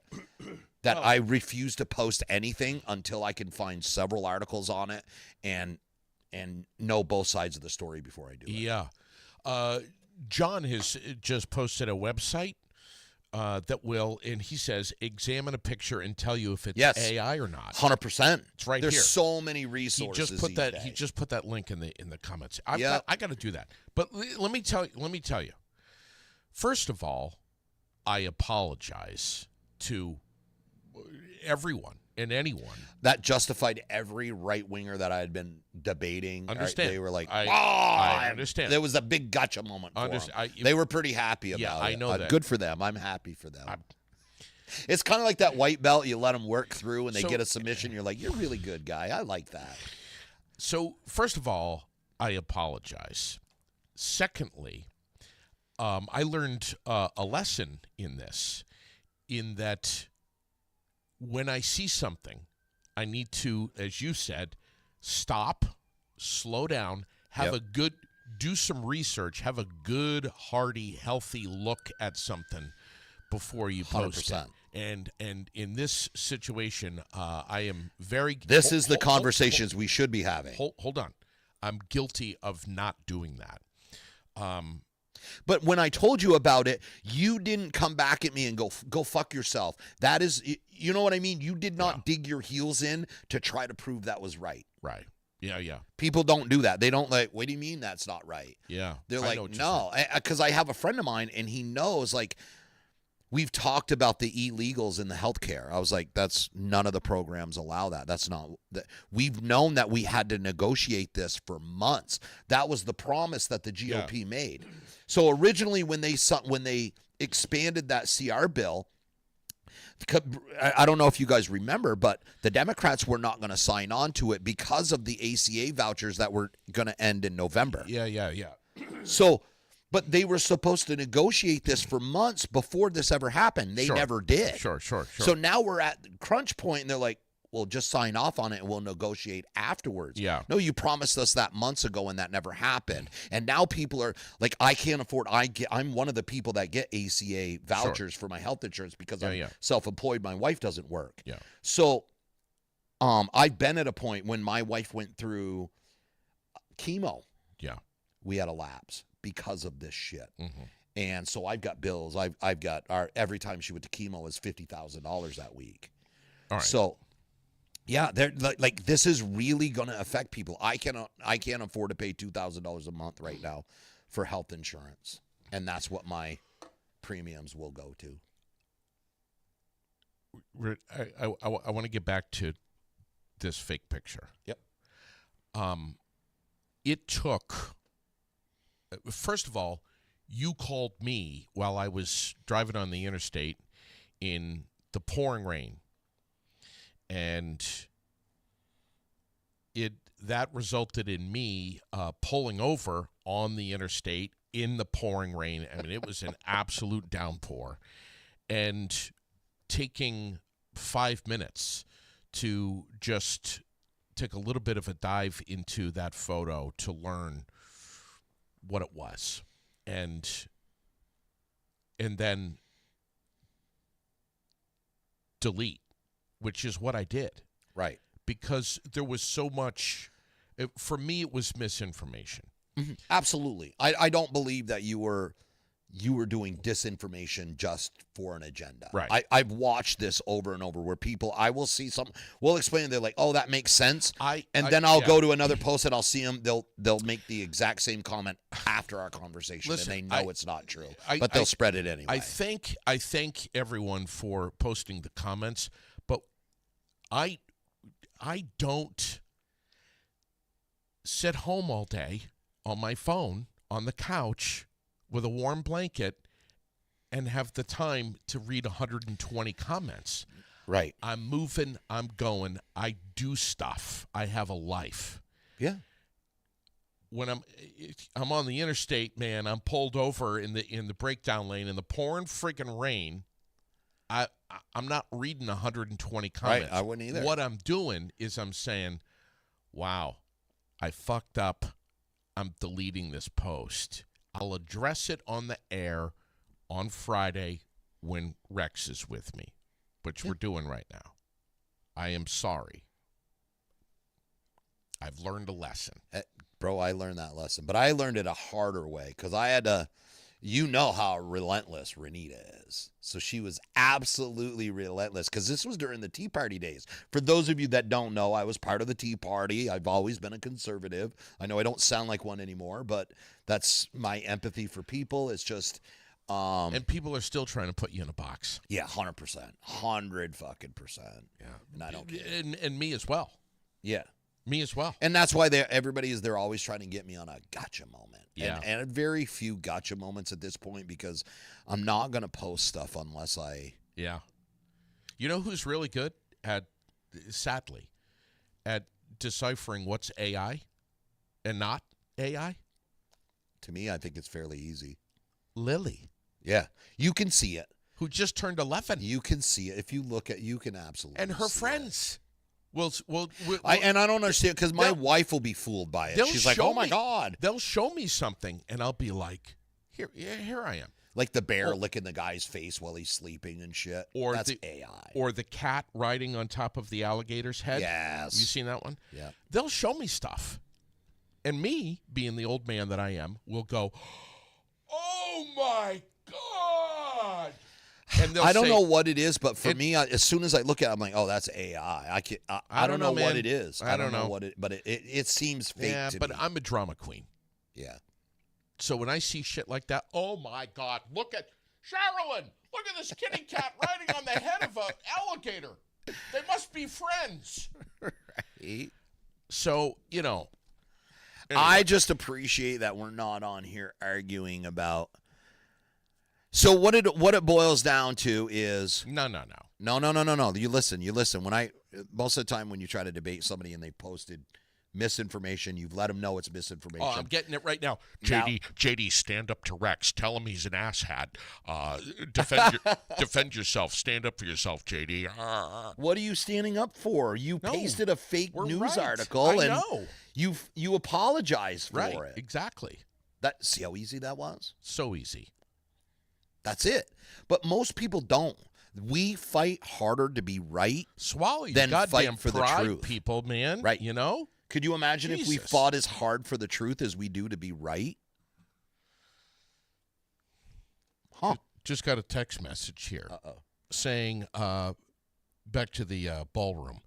that I refuse to post anything until I can find several articles on it and know both sides of the story before I do it. Yeah. John has just posted a website that will, and he says, examine a picture and tell you if it's AI or not. 100%. It's right There's here. so many resources. He just put that link in the comments. I got to do that. But let me tell you. First of all, I apologize to everyone and anyone. That justified every right-winger that I had been debating. Understand. They were like, I understand. There was a big gotcha moment for them. They they were pretty happy about it. Yeah, I know that. Good for them. I'm happy for them. It's kind of like that white belt. You let them work through and they get a submission. You're like, you're a really good guy. I like that. So, first of all, I apologize. Secondly, I learned a lesson in this, in that when I see something, I need to, as you said, stop, slow down, do some research, have a good, hearty, healthy look at something before you post 100%. it. And in this situation, I am very. This is the conversations we should be having. Hold on, I'm guilty of not doing that. But when I told you about it, you didn't come back at me and go fuck yourself. That is, you know what I mean? You did not dig your heels in to try to prove that was right. Right. Yeah. People don't do that. They don't like, what do you mean that's not right? Yeah. They're like, no. Because I have a friend of mine and he knows, like, we've talked about the illegals in the healthcare. I was like, that's none of the programs allow that. That's not that. We've known that we had to negotiate this for months. That was the promise that the GOP made. So originally, when they expanded that CR bill, I don't know if you guys remember, but the Democrats were not going to sign on to it because of the ACA vouchers that were going to end in November. Yeah. So. But they were supposed to negotiate this for months before this ever happened. They never did. Sure. So now we're at the crunch point, and they're like, well, just sign off on it, and we'll negotiate afterwards. Yeah. No, you promised us that months ago, and that never happened. And now people are like, I can't afford. I'm one of the people that get ACA vouchers for my health insurance because I'm self-employed. My wife doesn't work. Yeah. So I've been at a point when my wife went through chemo. Yeah. We had a lapse because of this shit. Mm-hmm. And so I've got bills. I've got every time she went to chemo is $50,000 that week. All right. So yeah, they're like this is really going to affect people. I can't afford to pay $2,000 a month right now for health insurance. And that's what my premiums will go to. I want to get back to this fake picture. Yep. It took. First of all, you called me while I was driving on the interstate in the pouring rain, and that resulted in me pulling over on the interstate in the pouring rain. I mean, it was an absolute downpour, and taking 5 minutes to just take a little bit of a dive into that photo to learn what it was, and then delete, which is what I did. Right. Because there was so much, for me, it was misinformation. Mm-hmm. Absolutely. I don't believe that you were doing disinformation just for an agenda. Right. I've watched this over and over where I will see we'll explain it, they're like, oh, that makes sense. Then I'll go to another post and I'll see them. They'll make the exact same comment after our conversation. Listen, and they know it's not true, but they'll spread it anyway. I thank everyone for posting the comments, but I don't sit home all day on my phone on the couch with a warm blanket and have the time to read 120 comments. Right. I'm moving, I'm going, I do stuff. I have a life. Yeah. when I'm on the interstate, man, I'm pulled over in the breakdown lane in the pouring freaking rain. I'm not reading 120 comments. Right, I wouldn't either. What I'm doing is I'm saying, wow, I fucked up. I'm deleting this post. I'll address it on the air on Friday when Rex is with me, which we're doing right now. I am sorry. I've learned a lesson. Bro, I learned that lesson, but I learned it a harder way because I had to, you know how relentless Renita is. So she was absolutely relentless because this was during the Tea Party days. For those of you that don't know, I was part of the Tea Party. I've always been a conservative. I know I don't sound like one anymore, but that's my empathy for people. It's just... and people are still trying to put you in a box. Yeah, 100%. 100 fucking %. Yeah. And I don't care. And me as well. Yeah. Me as well. And that's why they're always trying to get me on a gotcha moment. Yeah. And very few gotcha moments at this point because I'm not going to post stuff unless I... Yeah. You know who's really good sadly, at deciphering what's AI and not AI? To me, I think it's fairly easy. Lily. Yeah. You can see it. Who just turned 11. You can see it. If you look at you can absolutely and her see friends. It. Well, I don't understand because my wife will be fooled by it. She's like, "Oh my God!" They'll show me something, and I'll be like, "Here I am." Like the bear licking the guy's face while he's sleeping and shit. Or that's the AI. Or the cat riding on top of the alligator's head. Yes. Have you seen that one? Yeah. They'll show me stuff, and me, being the old man that I am, will go, "Oh my God!" And I don't know what it is, but for me, as soon as I look at it, I'm like, oh, that's AI. I don't know what it is. I don't know what it, but it seems fake to me. But I'm a drama queen. Yeah. So when I see shit like that, oh my God, look at Sherilyn. Look at this kitty cat riding on the head of an alligator. They must be friends. Right. So, anyway. I just appreciate that we're not on here arguing about. So what it boils down to is No. You listen. When most of the time when you try to debate somebody and they posted misinformation, you've let them know it's misinformation. Oh, I'm getting it right now. JD, stand up to Rex. Tell him he's an asshat. Defend yourself. Stand up for yourself, JD. What are you standing up for? You pasted a fake news article I and know. you apologize for it. Exactly. See how easy that was? So easy. That's it. But most people don't. We fight harder to be right Swallow your than goddamn fight for the pride, truth. people, man. Right. Could you imagine if we fought as hard for the truth as we do to be right? Huh. Just got a text message here saying, back to the ballroom,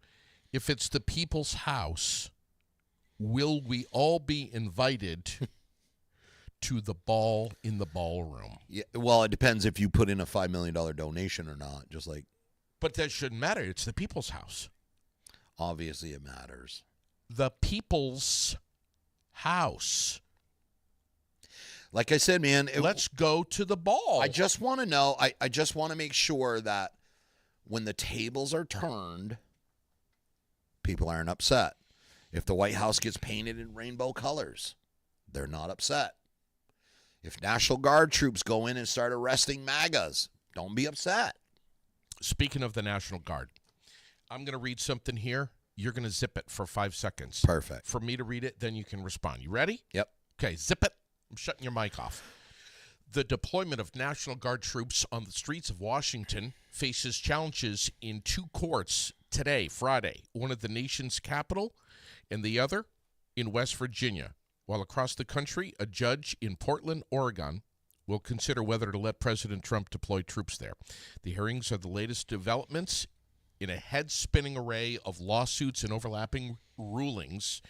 if it's the people's house, will we all be invited to the ball in the ballroom? Yeah, well, it depends if you put in a $5 million donation or not. But that shouldn't matter. It's the people's house. Obviously, it matters. The people's house. Like I said, man. Let's go to the ball. I just want to know. I just want to make sure that when the tables are turned, people aren't upset. If the White House gets painted in rainbow colors, they're not upset. If National Guard troops go in and start arresting MAGAs, don't be upset. Speaking of the National Guard, I'm going to read something here. You're going to zip it for 5 seconds. Perfect. For me to read it, then you can respond. You ready? Yep. Okay, zip it. I'm shutting your mic off. The deployment of National Guard troops on the streets of Washington faces challenges in 2 courts today, Friday, one at the nation's capital and the other in West Virginia. While across the country, a judge in Portland, Oregon, will consider whether to let President Trump deploy troops there. The hearings are the latest developments in a head-spinning array of lawsuits and overlapping rulings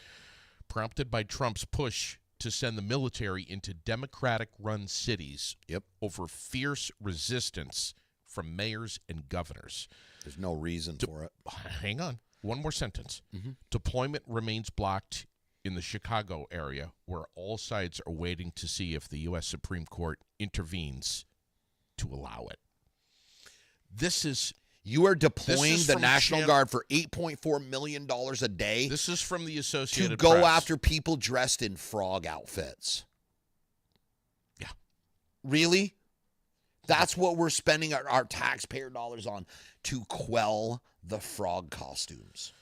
prompted by Trump's push to send the military into Democratic-run cities over fierce resistance from mayors and governors. There's no reason for it. Hang on. One more sentence. Deployment remains blocked in the Chicago area, where all sides are waiting to see if the U.S. Supreme Court intervenes to allow it. This is... You are deploying is the from National Guard for $8.4 million a day This is from the to Associated go Press. after people dressed in frog outfits. Yeah. Really? That's what we're spending our taxpayer dollars on, to quell the frog costumes.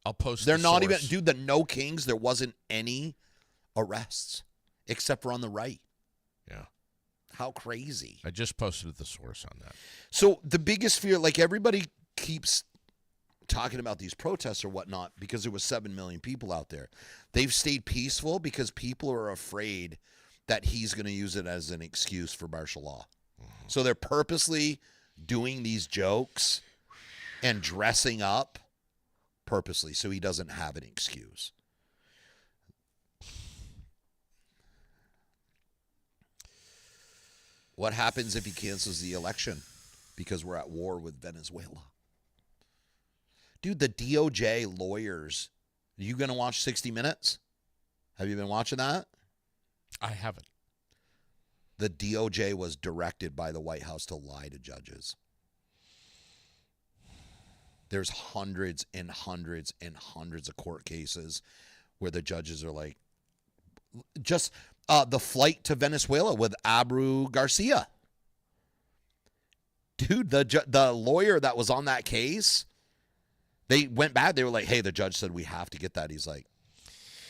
I'll post They're the not source. even, dude, the No Kings, there wasn't any arrests except for on the right. Yeah. How crazy. I just posted the source on that. So the biggest fear, like everybody keeps talking about these protests or whatnot because there was 7 million people out there. They've stayed peaceful because people are afraid that he's going to use it as an excuse for martial law. Mm-hmm. So they're purposely doing these jokes and dressing up purposely so he doesn't have an excuse. What happens if he cancels the election because we're at war with Venezuela? Dude, the DOJ lawyers, are you going to watch 60 Minutes? Have you been watching that? I haven't. The DOJ was directed by the White House to lie to judges. There's hundreds and hundreds and hundreds of court cases where the judges are like, just the flight to Venezuela with Abreu Garcia. Dude, the lawyer that was on that case, they went back. They were like, hey, the judge said we have to get that. He's like,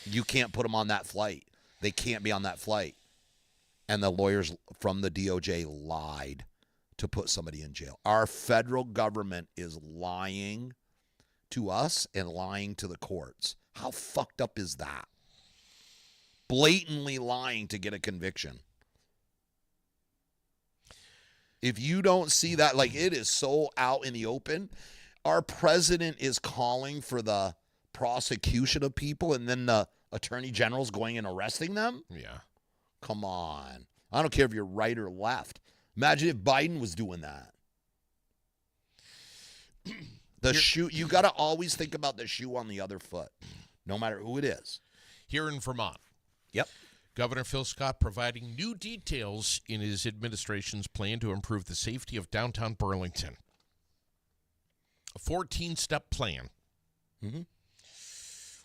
you can't put them on that flight. They can't be on that flight. And the lawyers from the DOJ lied to put somebody in jail. Our federal government is lying to us and lying to the courts. How fucked up is that? Blatantly lying to get a conviction. If you don't see that, like, it is so out in the open. Our president is calling for the prosecution of people, and then the attorney general's going and arresting them? Yeah. Come on. I don't care if you're right or left. Imagine if Biden was doing that. You got to always think about the shoe on the other foot, no matter who it is. Here in Vermont. Yep. Governor Phil Scott providing new details in his administration's plan to improve the safety of downtown Burlington. A 14-step plan,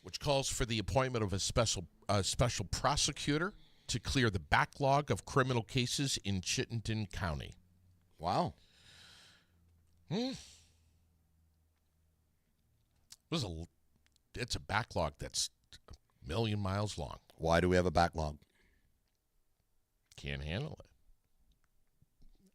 which calls for the appointment of a special prosecutor to clear the backlog of criminal cases in Chittenden County. Wow. It's a backlog that's a million miles long. Why do we have a backlog? Can't handle it.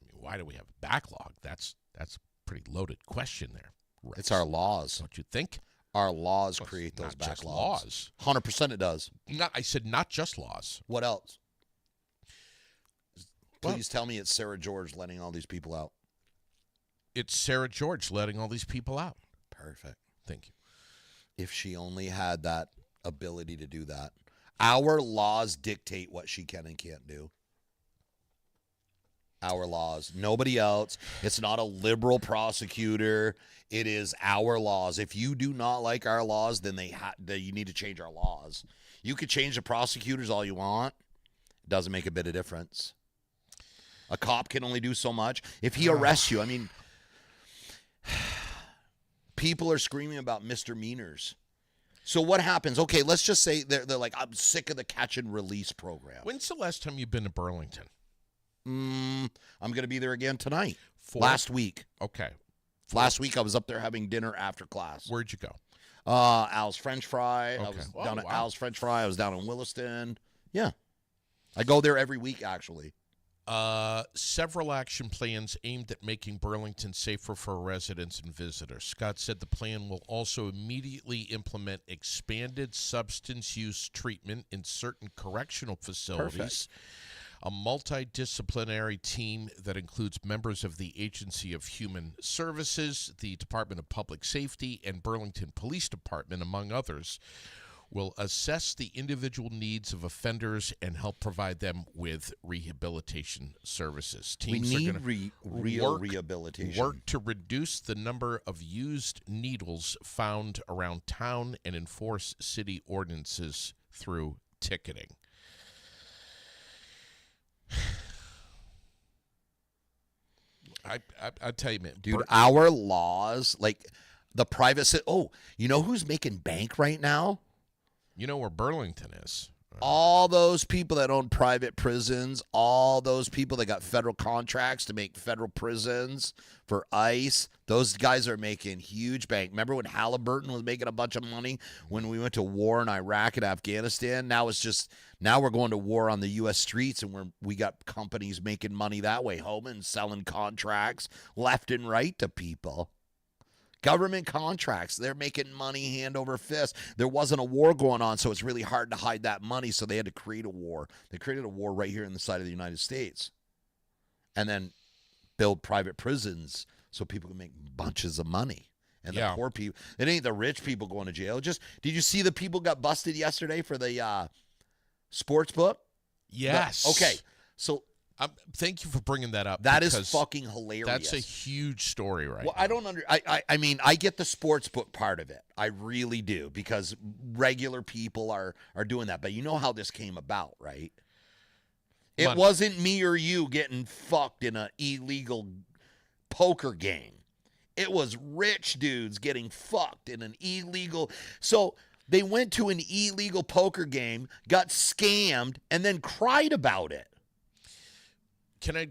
I mean, why do we have a backlog? That's a pretty loaded question there. Rex. It's our laws. Don't you think? Our laws create those not just backlogs. laws. 100% it does. I said not just laws. What else? Please tell me it's Sarah George letting all these people out. It's Sarah George letting all these people out. Perfect. Thank you. If she only had that ability to do that. Our laws dictate what she can and can't do. Our laws. Nobody else. It's not a liberal prosecutor. It is our laws. If you do not like our laws, then you need to change our laws. You could change the prosecutors all you want. It doesn't make a bit of difference. A cop can only do so much. If he arrests you, I mean, people are screaming about misdemeanors. So what happens? Okay, let's just say they're like, I'm sick of the catch and release program. When's the last time you've been to Burlington? I'm going to be there again tonight. Last week. Okay. Last week I was up there having dinner after class. Where'd you go? Al's French Fry. Okay. I was down at Al's French Fry. I was down in Williston. Yeah. I go there every week, actually. Several action plans aimed at making Burlington safer for residents and visitors. Scott said the plan will also immediately implement expanded substance use treatment in certain correctional facilities. Perfect. A multidisciplinary team that includes members of the Agency of Human Services, the Department of Public Safety, and Burlington Police Department, among others, will assess the individual needs of offenders and help provide them with rehabilitation services. Teams we are need going real rehabilitation. work to reduce the number of used needles found around town and enforce city ordinances through ticketing. I tell you, man, Dude, our laws, like the private, you know who's making bank right now? You know where Burlington is. All those people that own private prisons, all those people that got federal contracts to make federal prisons for ICE, those guys are making huge bank. Remember when Halliburton was making a bunch of money when we went to war in Iraq and Afghanistan? Now we're going to war on the U.S. streets, and we got companies making money that way, Homan selling contracts left and right to people. Government contracts, they're making money hand over fist. There wasn't a war going on, so it's really hard to hide that money, so they had to create a war. They created a war right here in the side of the United States. And then build private prisons so people can make bunches of money. And the poor people, it ain't the rich people going to jail. Did you see the people got busted yesterday for the sports book? Yes. Okay, so thank you for bringing that up. That is fucking hilarious. That's a huge story, right? Well, now. I mean, I get the sports book part of it. I really do, because regular people are doing that. But you know how this came about, right? It wasn't me or you getting fucked in an illegal poker game. It was rich dudes getting fucked in an illegal. So they went to an illegal poker game, got scammed, and then cried about it. Can I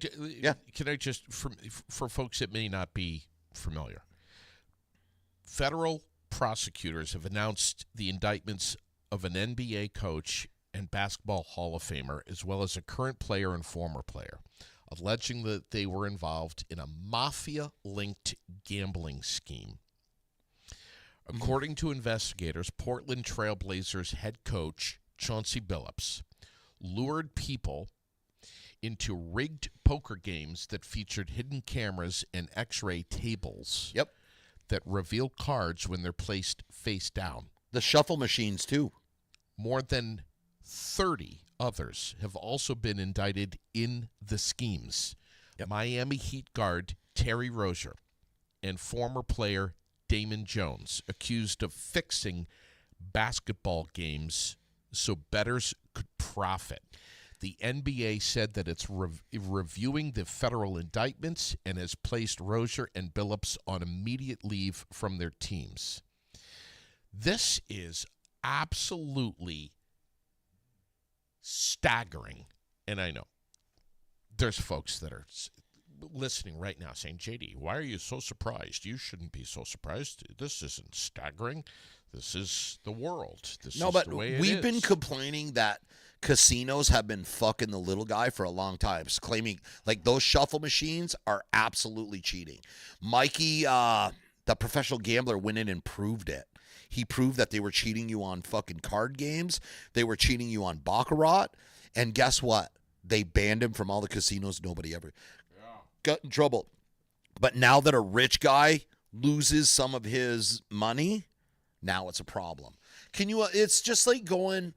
just, for folks that may not be familiar, federal prosecutors have announced the indictments of an NBA coach and basketball Hall of Famer, as well as a current player and former player, alleging that they were involved in a mafia-linked gambling scheme. According to investigators, Portland Trail Blazers head coach Chauncey Billups lured people into rigged poker games that featured hidden cameras and x-ray tables that reveal cards when they're placed face down. The shuffle machines, too. More than 30 others have also been indicted in the schemes. Miami Heat guard Terry Rozier and former player Damon Jones, accused of fixing basketball games so bettors could profit. The NBA said that it's reviewing the federal indictments and has placed Rozier and Billups on immediate leave from their teams. This is absolutely staggering. And I know there's folks that are listening right now saying, JD, why are you so surprised? You shouldn't be so surprised. This isn't staggering. This is the world. This is the way it is. We've been complaining that casinos have been fucking the little guy for a long time, claiming like those shuffle machines are absolutely cheating. Mikey, the professional gambler, went in and proved it. He proved that they were cheating you on fucking card games. They were cheating you on baccarat. And guess what? They banned him from all the casinos. Nobody ever got in trouble. But now that a rich guy loses some of his money, now it's a problem. It's just like going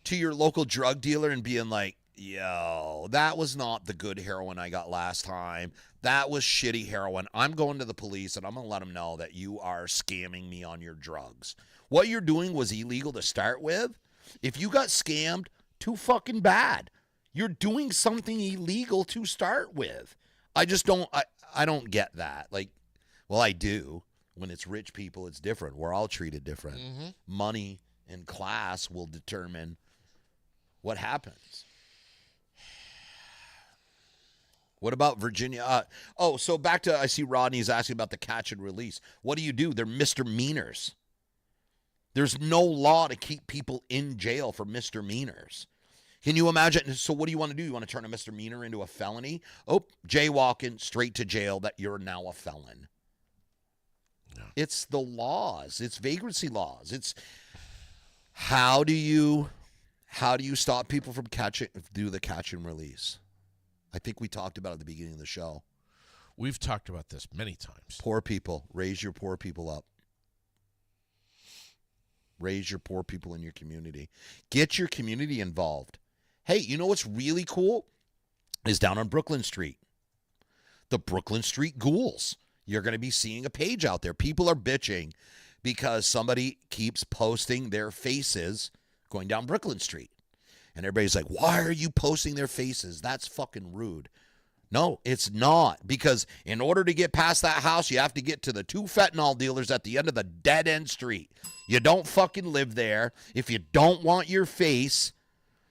to your local drug dealer and being like, yo, that was not the good heroin I got last time. That was shitty heroin. I'm going to the police and I'm going to let them know that you are scamming me on your drugs. What you're doing was illegal to start with. If you got scammed, too fucking bad. You're doing something illegal to start with. I just don't, I don't get that. Like, well, I do. When it's rich people, it's different. We're all treated different. Mm-hmm. Money and class will determine what happens. What about Virginia? So back to, I see Rodney's asking about the catch and release. What do? They're misdemeanors. There's no law to keep people in jail for misdemeanors. Can you imagine? So what do you want to do? You want to turn a misdemeanor into a felony? Oh, jaywalking, straight to jail, that you're now a felon. No. It's the laws. It's vagrancy laws. It's how do you stop people from do the catch and release? I think we talked about it at the beginning of the show. We've talked about this many times. Poor people. Raise your poor people up. Raise your poor people in your community. Get your community involved. Hey, you know what's really cool? Is down on Brooklyn Street. The Brooklyn Street Ghouls. You're going to be seeing a page out there. People are bitching because somebody keeps posting their faces going down Brooklyn Street. And everybody's like, why are you posting their faces? That's fucking rude. No, it's not. Because in order to get past that house, you have to get to the 2 fentanyl dealers at the end of the dead-end street. You don't fucking live there. If you don't want your face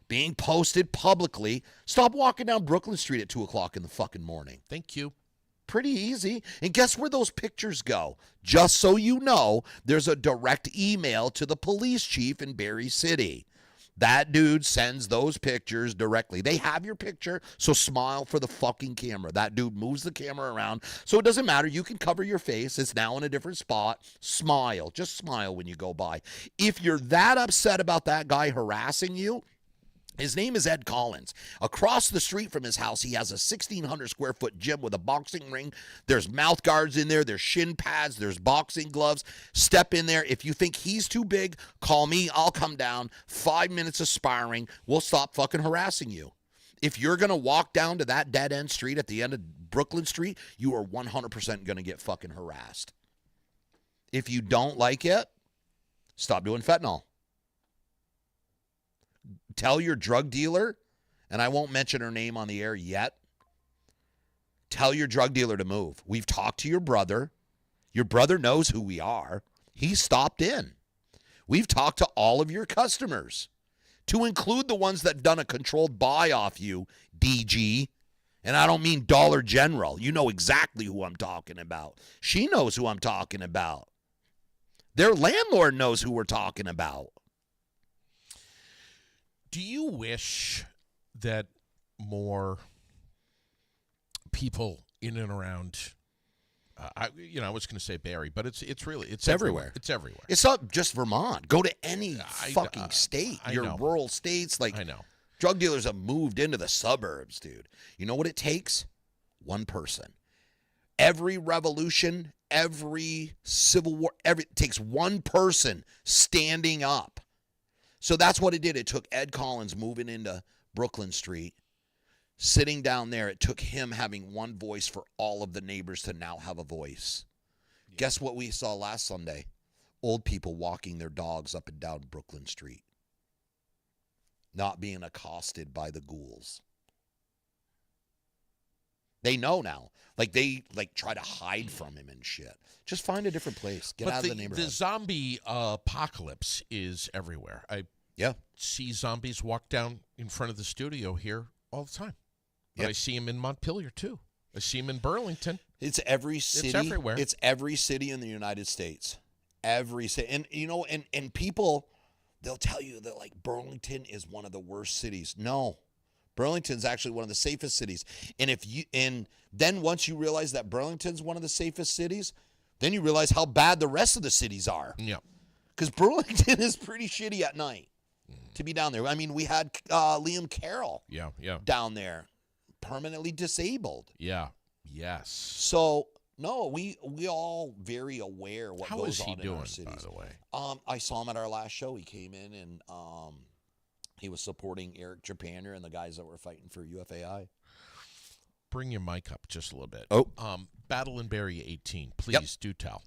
being posted publicly, stop walking down Brooklyn Street at 2 o'clock in the fucking morning. Thank you. Pretty easy. And guess where those pictures go? Just so you know, there's a direct email to the police chief in Berry City. That dude sends those pictures directly. They have your picture, so smile for the fucking camera. That dude moves the camera around, so it doesn't matter. You can cover your face. It's now in a different spot. Smile. Just smile when you go by. If you're that upset about that guy harassing you, his name is Ed Collins. Across the street from his house, he has a 1,600 square foot gym with a boxing ring. There's mouth guards in there. There's shin pads. There's boxing gloves. Step in there. If you think he's too big, call me. I'll come down. 5 minutes of sparring. We'll stop fucking harassing you. If you're going to walk down to that dead end street at the end of Brooklyn Street, you are 100% going to get fucking harassed. If you don't like it, stop doing fentanyl. Tell your drug dealer, and I won't mention her name on the air yet. Tell your drug dealer to move. We've talked to your brother. Your brother knows who we are. He stopped in. We've talked to all of your customers, to include the ones that done a controlled buy off you, DG. And I don't mean Dollar General. You know exactly who I'm talking about. She knows who I'm talking about. Their landlord knows who we're talking about. Do you wish that more people in and around, I was going to say Barrie, but it's everywhere. It's everywhere. It's not just Vermont. Go to any fucking state. Your rural states, like, I know. Drug dealers have moved into the suburbs, dude. You know what it takes? One person. Every revolution, every civil war, it takes one person standing up. So that's what it did. It took Ed Collins moving into Brooklyn Street, sitting down there. It took him having one voice for all of the neighbors to now have a voice. Yeah. Guess what we saw last Sunday? Old people walking their dogs up and down Brooklyn Street, not being accosted by the ghouls. They know now. Like, they try to hide from him and shit. Just find a different place. Get out of the neighborhood. The zombie apocalypse is everywhere. I see zombies walk down in front of the studio here all the time. But I see them in Montpelier, too. I see them in Burlington. It's every city. It's everywhere. It's every city in the United States. Every city. And, and people, they'll tell you that, like, Burlington is one of the worst cities. No. Burlington's actually one of the safest cities. And then once you realize that Burlington's one of the safest cities, then you realize how bad the rest of the cities are. Yeah. Because Burlington is pretty shitty at night to be down there. I mean, we had Liam Carroll down there, permanently disabled. Yeah. Yes. So, no, we all very aware what How goes is he on doing, in our cities. by the way? I saw him at our last show. He came in and he was supporting Eric Japaner and the guys that were fighting for UFAI. Bring your mic up just a little bit. Oh. Battle in Barrie 18. Please do tell.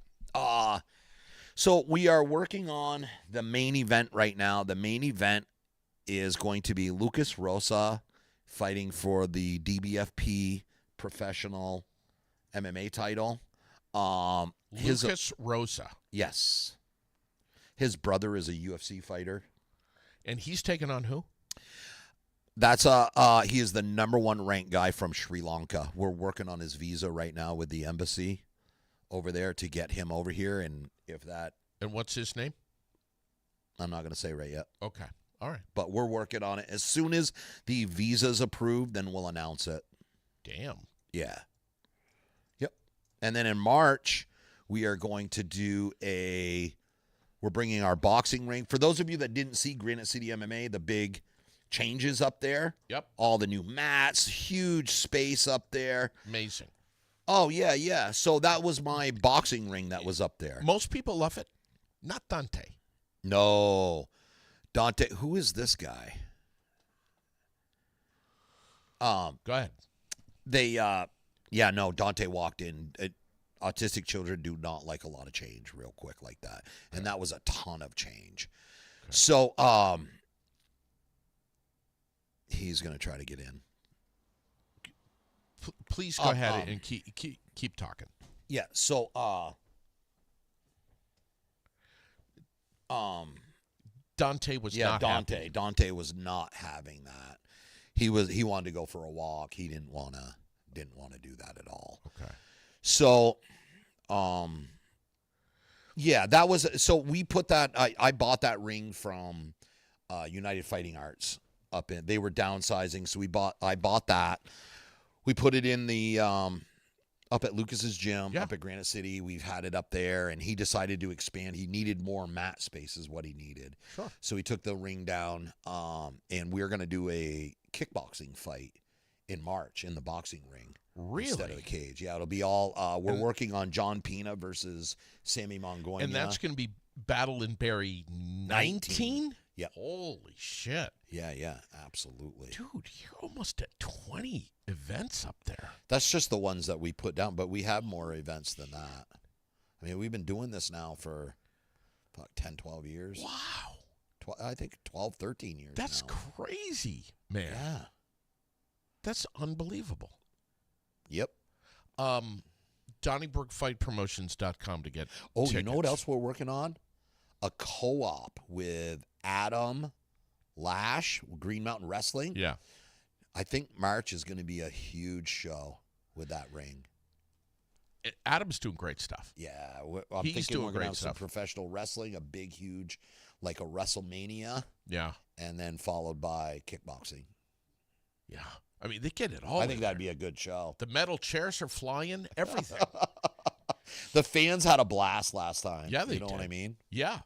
So we are working on the main event right now. The main event is going to be Lucas Rosa fighting for the DBFP professional MMA title. Lucas Rosa. Yes. His brother is a UFC fighter. And he's taking on who? That's he is the number 1 ranked guy from Sri Lanka. We're working on his visa right now with the embassy over there to get him over here. And And what's his name? I'm not going to say right yet. Okay. All right. But we're working on it. As soon as the visa's approved, then we'll announce it. Damn. Yeah. Yep. And then in March, we are going to do we're bringing our boxing ring. For those of you that didn't see Granite City MMA, the big changes up there. Yep. All the new mats, huge space up there. Amazing. Oh, yeah. So that was my boxing ring that was up there. Most people love it. Not Dante. No. Dante, who is this guy? Go ahead. Dante walked in. Autistic children do not like a lot of change real quick like that. And that was a ton of change. Okay. So, he's going to try to get in. Please go ahead and keep talking. Yeah. So, Dante was not happy. Dante was not having that. He wanted to go for a walk. He didn't want to do that at all. Okay. So, yeah, that was so we put that. I bought that ring from United Fighting Arts up in. They were downsizing, so I bought that. We put it in the up at Lucas's gym up at Granite City. We've had it up there, and he decided to expand. He needed more mat space is what he needed. Sure. So he took the ring down, and we're going to do a kickboxing fight in March in the boxing ring. Really? Instead of the cage. Yeah, it'll be all, we're working on John Pina versus Sammy Mongolia. And that's going to be Battle in Barrie 19? Yeah. Holy shit. Yeah, absolutely. Dude, you're almost at 20 events up there. That's just the ones that we put down, but we have more events than that. I mean, we've been doing this now for about 10, 12 years. Wow. I think 12, 13 years That's now. crazy, man. Yeah. That's unbelievable. Yep. DonnyBrookFightPromotions.com to get tickets. You know what else we're working on? A co-op with Adam Lash, Green Mountain Wrestling. Yeah. I think March is going to be a huge show with that ring. Adam's doing great stuff. Yeah. I'm He's thinking doing we're going to great have some stuff. professional wrestling, a big, huge, like a WrestleMania, Yeah. and then followed by kickboxing. Yeah. I mean, they get it all. I think that'd be a good show. The metal chairs are flying, everything. The fans had a blast last time. Yeah, they You know did. what I mean? Yeah.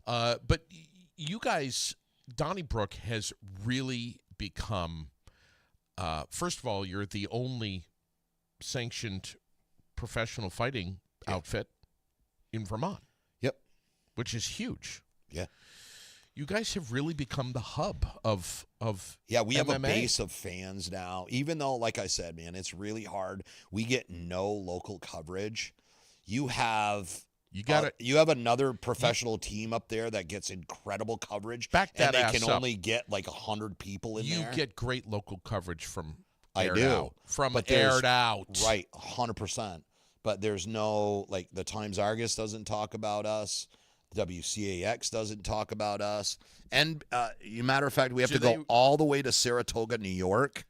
But you guys, Donnybrook has really become, first of all, you're the only sanctioned professional fighting outfit in Vermont. Yep. Which is huge. Yeah. You guys have really become the hub of Yeah, we have a MMA. base of fans now. Even though, like I said, man, it's really hard. We get no local coverage. You have another professional team up there that gets incredible coverage. Back that and they ass can up. only get like 100 people in there. You get great local coverage from I Aired do. Out. From But there's- Aired Out. Right, 100%. But there's no, like, the Times Argus doesn't talk about us. WCAX doesn't talk about us. And, matter of fact, we have to go all the way to Saratoga, New York.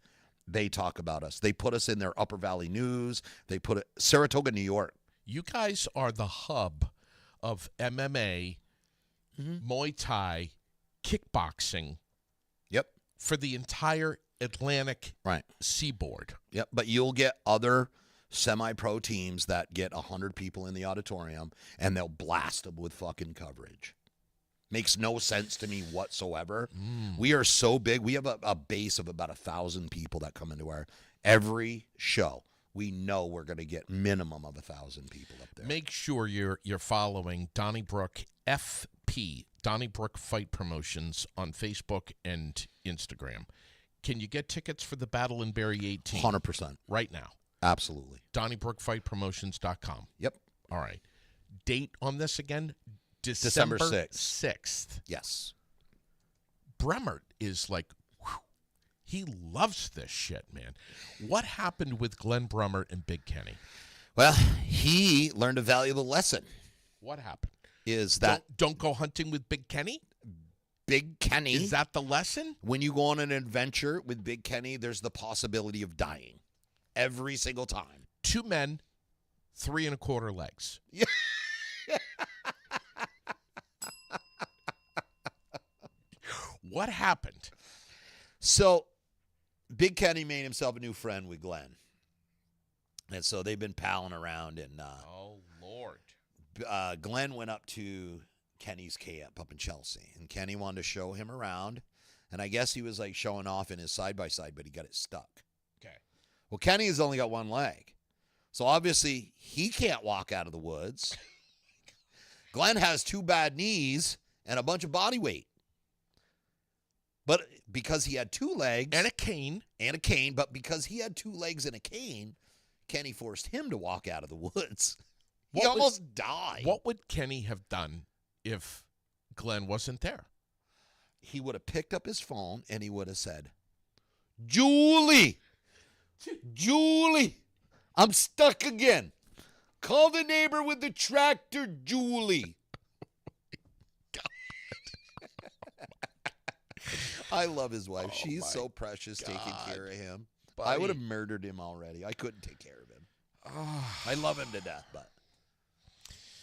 They talk about us. They put us in their Upper Valley News. They put it, Saratoga, New York. You guys are the hub of MMA, Muay Thai, kickboxing. Yep. For the entire Atlantic seaboard. Yep. But you'll get other semi-pro teams that get 100 people in the auditorium, and they'll blast them with fucking coverage. Makes no sense to me whatsoever. We are so big. We have a base of about 1,000 people that come into our every show. We know we're going to get minimum of 1,000 people up there. Make sure you're following Donnybrook FP, Donnybrook Fight Promotions, on Facebook and Instagram. Can you get tickets for the Battle in Barrie 18? 100%. Right now. Absolutely. DonnybrookFightPromotions.com. Yep. All right. Date on this again? December 6th. Yes. Bremmert is like, whew, he loves this shit, man. What happened with Glenn Bremmert and Big Kenny? Well, he learned a valuable lesson. What happened? Is that don't go hunting with Big Kenny? Big Kenny. Is that the lesson? When you go on an adventure with Big Kenny, there's the possibility of dying every single time. 2 men, 3 1/4 legs. Yeah. What happened? So, Big Kenny made himself a new friend with Glenn. And so they've been palling around. And oh, Lord. Glenn went up to Kenny's camp up in Chelsea. And Kenny wanted to show him around. And I guess he was like showing off in his side-by-side, but he got it stuck. Okay. Well, Kenny has only got one leg. So obviously he can't walk out of the woods. Glenn has 2 bad knees and a bunch of body weight. But because he had 2 legs. And a cane. But because he had 2 legs and a cane, Kenny forced him to walk out of the woods. He almost died. What would Kenny have done if Glenn wasn't there? He would have picked up his phone and he would have said, Julie, Julie, I'm stuck again. Call the neighbor with the tractor, Julie. I love his wife. She's so precious taking care of him. Buddy. I would have murdered him already. I couldn't take care of him. I love him to death, but.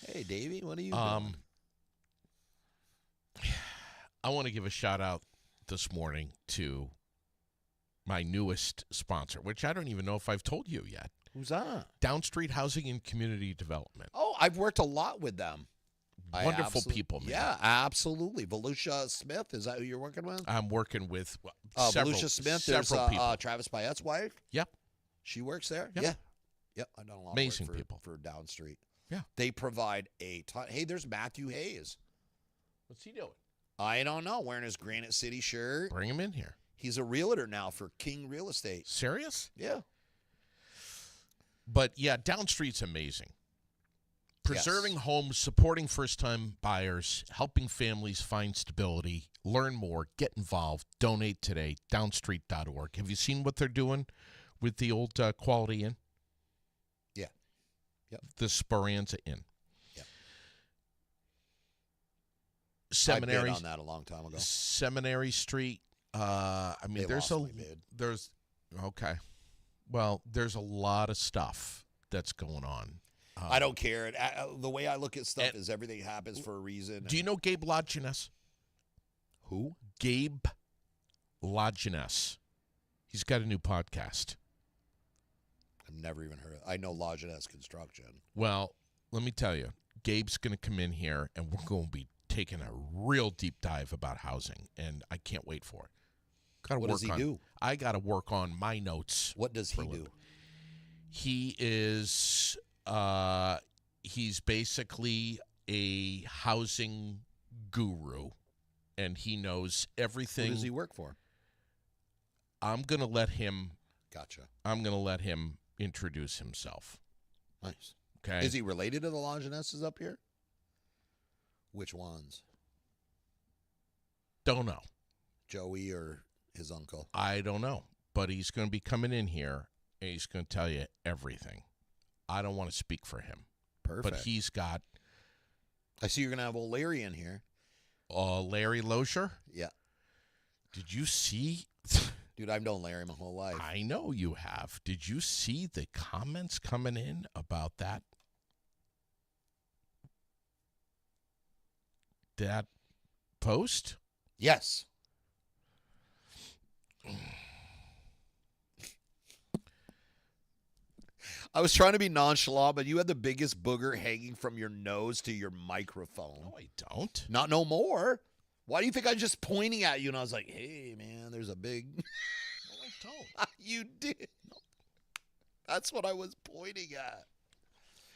Hey, Davey, what are you doing? I want to give a shout out this morning to my newest sponsor, which I don't even know if I've told you yet. Who's that? Downstreet Housing and Community Development. Oh, I've worked a lot with them. Wonderful people, man. Yeah, absolutely. Volusia Smith, is that who you're working with? I'm working with several, Volusia Smith, several there's people. Travis Payette's wife. Yep. She works there? Yep. Yeah. Yep, I've done a lot Amazing of work people. for Downstreet. Yeah. They provide a ton. Hey, there's Matthew Hayes. What's he doing? I don't know, wearing his Granite City shirt. Bring him in here. He's a realtor now for King Real Estate. Serious? Yeah. But, yeah, Downstreet's amazing. Preserving homes, supporting first-time buyers, helping families find stability. Learn more. Get involved. Donate today. Downstreet.org. Have you seen what they're doing with the old Quality Inn? Yeah. Yep. The Speranza Inn. Yep. Seminary. I bid on that a long time ago. Seminary Street. I mean, They lost my bid. Okay. Well, there's a lot of stuff that's going on. I don't care. The way I look at stuff is everything happens for a reason. Do you know Gabe Lajeunesse? Who? Gabe Lajeunesse. He's got a new podcast. I've never even heard of it. I know Lajeunesse Construction. Well, let me tell you, Gabe's going to come in here, and we're going to be taking a real deep dive about housing, and I can't wait for it. What does he do? I got to work on my notes. What does he do? He is... he's basically a housing guru, and he knows everything. Who does he work for? I'm going to let him. Gotcha. I'm going to let him introduce himself. Nice. Okay. Is he related to the Lajeunesses up here? Which ones? Don't know. Joey or his uncle? I don't know, but he's going to be coming in here, and he's going to tell you everything. I don't want to speak for him. Perfect. But he's got... I see you're going to have old Larry in here. Larry Lozier? Yeah. Did you see... Dude, I've known Larry my whole life. I know you have. Did you see the comments coming in about that? That post? Yes. I was trying to be nonchalant, but you had the biggest booger hanging from your nose to your microphone. No, I don't. Not no more. Why do you think I was just pointing at you and I was like, hey, man, there's a big... No, I don't. You did. That's what I was pointing at.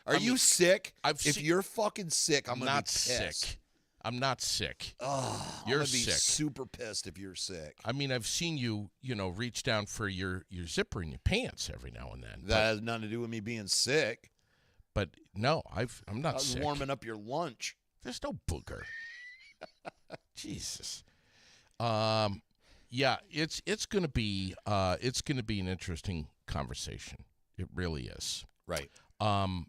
Are you sick? If you're fucking sick, I'm going to be pissed. Sick. I'm not sick. Oh, You're I'm gonna be sick. super pissed if you're sick. I mean, I've seen you, reach down for your zipper in your pants every now and then. That has nothing to do with me being sick. But no, I'm not I was sick. warming up your lunch. There's no booger. Jesus. Yeah, it's gonna be an interesting conversation. It really is. Right. I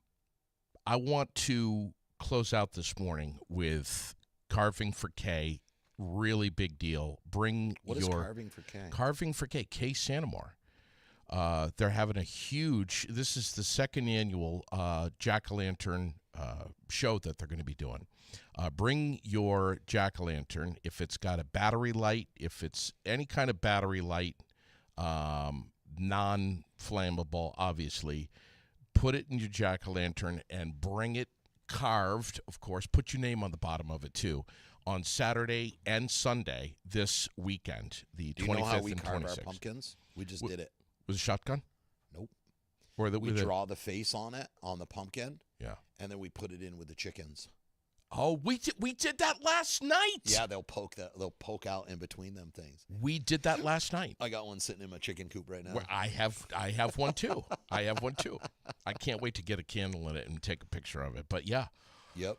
want to close out this morning with Carving for K. Really big deal. What is Carving for K? Carving for K. K Santamar. They're having this is the second annual jack-o'-lantern show that they're going to be doing. Bring your jack-o'-lantern. If it's got a battery light, if it's any kind of battery light, non-flammable, obviously, put it in your jack-o'-lantern and bring it carved, of course. Put your name on the bottom of it, too, on Saturday and Sunday this weekend, the 25th Do you know how we and carve 26th. our pumpkins? We just did it. Was it a shotgun? Nope. Or We draw the face on it, on the pumpkin, Yeah. and then we put it in with the chickens. Oh, we did that last night. Yeah, they'll poke out in between them things. We did that last night. I got one sitting in my chicken coop right now. Well, I have one too. I have one too. I can't wait to get a candle in it and take a picture of it. But yeah. Yep.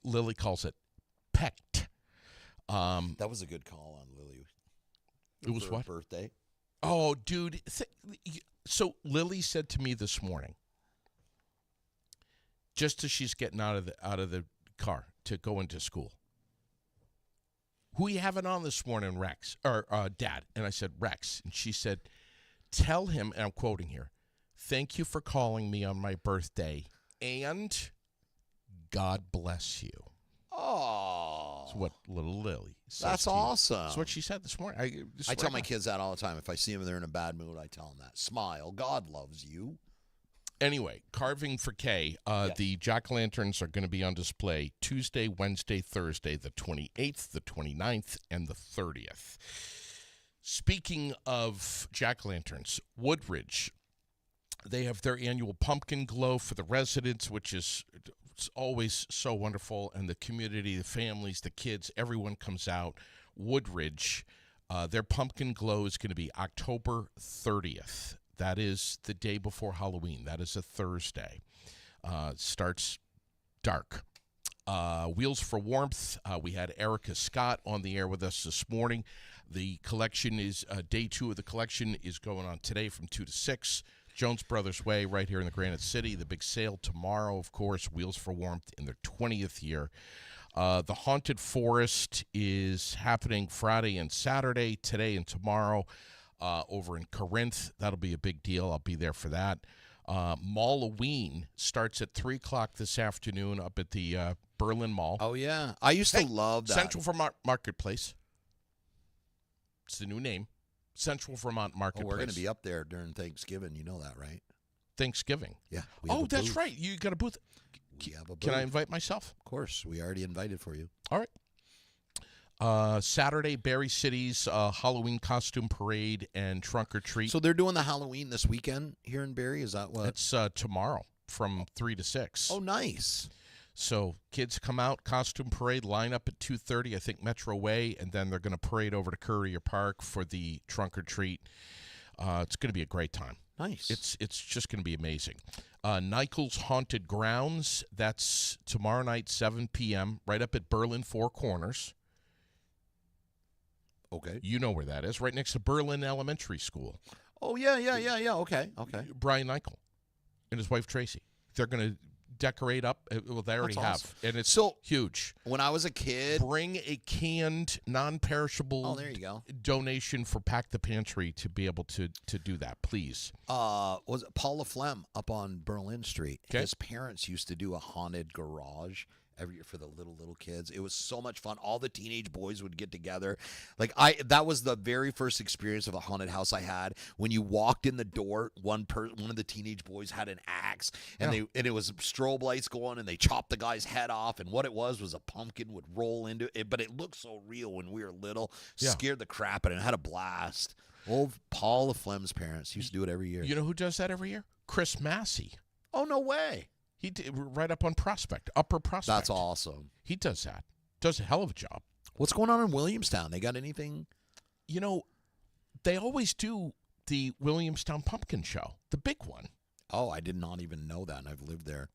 Lily calls it pecked. That was a good call on Lily. It was for what? Her birthday. Oh, dude. So Lily said to me this morning, just as she's getting out of the car to go into school, who you having on this morning, Rex? Or Dad? And I said, Rex. And she said, tell him, and I'm quoting here, thank you for calling me on my birthday, and God bless you. Oh. That's what little Lily says. That's awesome. That's what she said this morning. I tell my kids that all the time. If I see them and they're in a bad mood, I tell them that. Smile. God loves you. Anyway, carving for Kay. Yes. The jack-o'-lanterns are going to be on display Tuesday, Wednesday, Thursday, the 28th, the 29th, and the 30th. Speaking of jack-o'-lanterns, Woodridge, they have their annual pumpkin glow for the residents, which is it's always so wonderful. And the community, the families, the kids, everyone comes out. Woodridge, their pumpkin glow is going to be October 30th. That is the day before Halloween. That is a Thursday. Starts dark. Wheels for Warmth. We had Erica Scott on the air with us this morning. The collection is, day 2 of the collection is going on today from 2 to 6. Jones Brothers Way right here in the Granite City. The big sale tomorrow, of course, Wheels for Warmth in their 20th year. The Haunted Forest is happening Friday and Saturday, today and tomorrow. Over in Corinth. That'll be a big deal. I'll be there for that. Malloween starts at 3 o'clock this afternoon up at the Berlin Mall. Oh, yeah. I used to love that. Central Vermont Marketplace. It's the new name. Central Vermont Marketplace. Oh, we're going to be up there during Thanksgiving. You know that, right? Thanksgiving. Yeah. Oh, that's right. You got a booth. We have a booth. Can I invite myself? Of course. We already invited for you. All right. Saturday, Barry City's Halloween costume parade and trunk or treat. So they're doing the Halloween this weekend here in Barry? Is that what? It's tomorrow from 3 to 6. Oh, nice. So kids come out, costume parade, line up at 2:30, I think Metro Way, and then they're going to parade over to Courier Park for the trunk or treat. It's going to be a great time. Nice. It's just going to be amazing. Nichols Haunted Grounds, that's tomorrow night, 7 p.m., right up at Berlin Four Corners. Okay. You know where that is, right next to Berlin Elementary School. Oh, yeah. Okay. Brian Nichol and his wife Tracy. They're going to decorate up. Well, they already have. Awesome. And it's so huge. When I was a kid. Bring a canned, non-perishable there you go. donation for Pack the Pantry to be able to do that, please. Was it Paul LaFlemme up on Berlin Street? Okay. His parents used to do a haunted garage every year for the little kids. It was so much fun. All the teenage boys would get together. That was the very first experience of a haunted house I had. When you walked in the door, one of the teenage boys had an axe, and it was strobe lights going, and they chopped the guy's head off. And what it was a pumpkin would roll into it, but it looked so real when we were little. Yeah. Scared the crap out of it. Had a blast. Old Paul LaFlemme's parents used to do it every year. You know who does that every year? Chris Massey. Oh, no way. He did right up on Upper Prospect. That's awesome. He does that. Does a hell of a job. What's going on in Williamstown? They got anything? You know, they always do the Williamstown Pumpkin Show, the big one. Oh, I did not even know that, and I've lived there.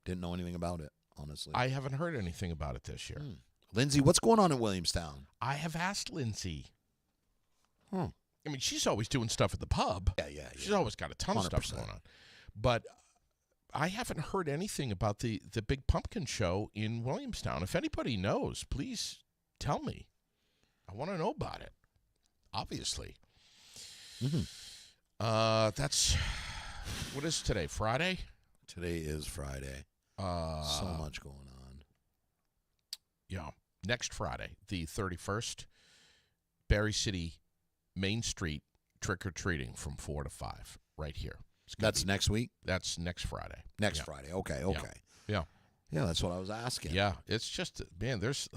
Didn't know anything about it, honestly. I haven't heard anything about it this year. Lindsay, what's going on in Williamstown? I have asked Lindsay. Hmm. I mean, she's always doing stuff at the pub. Yeah. She's always got a ton of stuff 100%. going on. But I haven't heard anything about the big pumpkin show in Williamstown. If anybody knows, please tell me. I want to know about it, obviously. That's, what is today, Friday? Today is Friday. So much going on. Yeah. Next Friday, the 31st, Barry City, Main Street, trick-or-treating from 4 to 5, right here. That's next week? That's next Friday. Next Friday. Okay. Yeah. Yeah, that's what I was asking. Yeah, it's just, man, there's,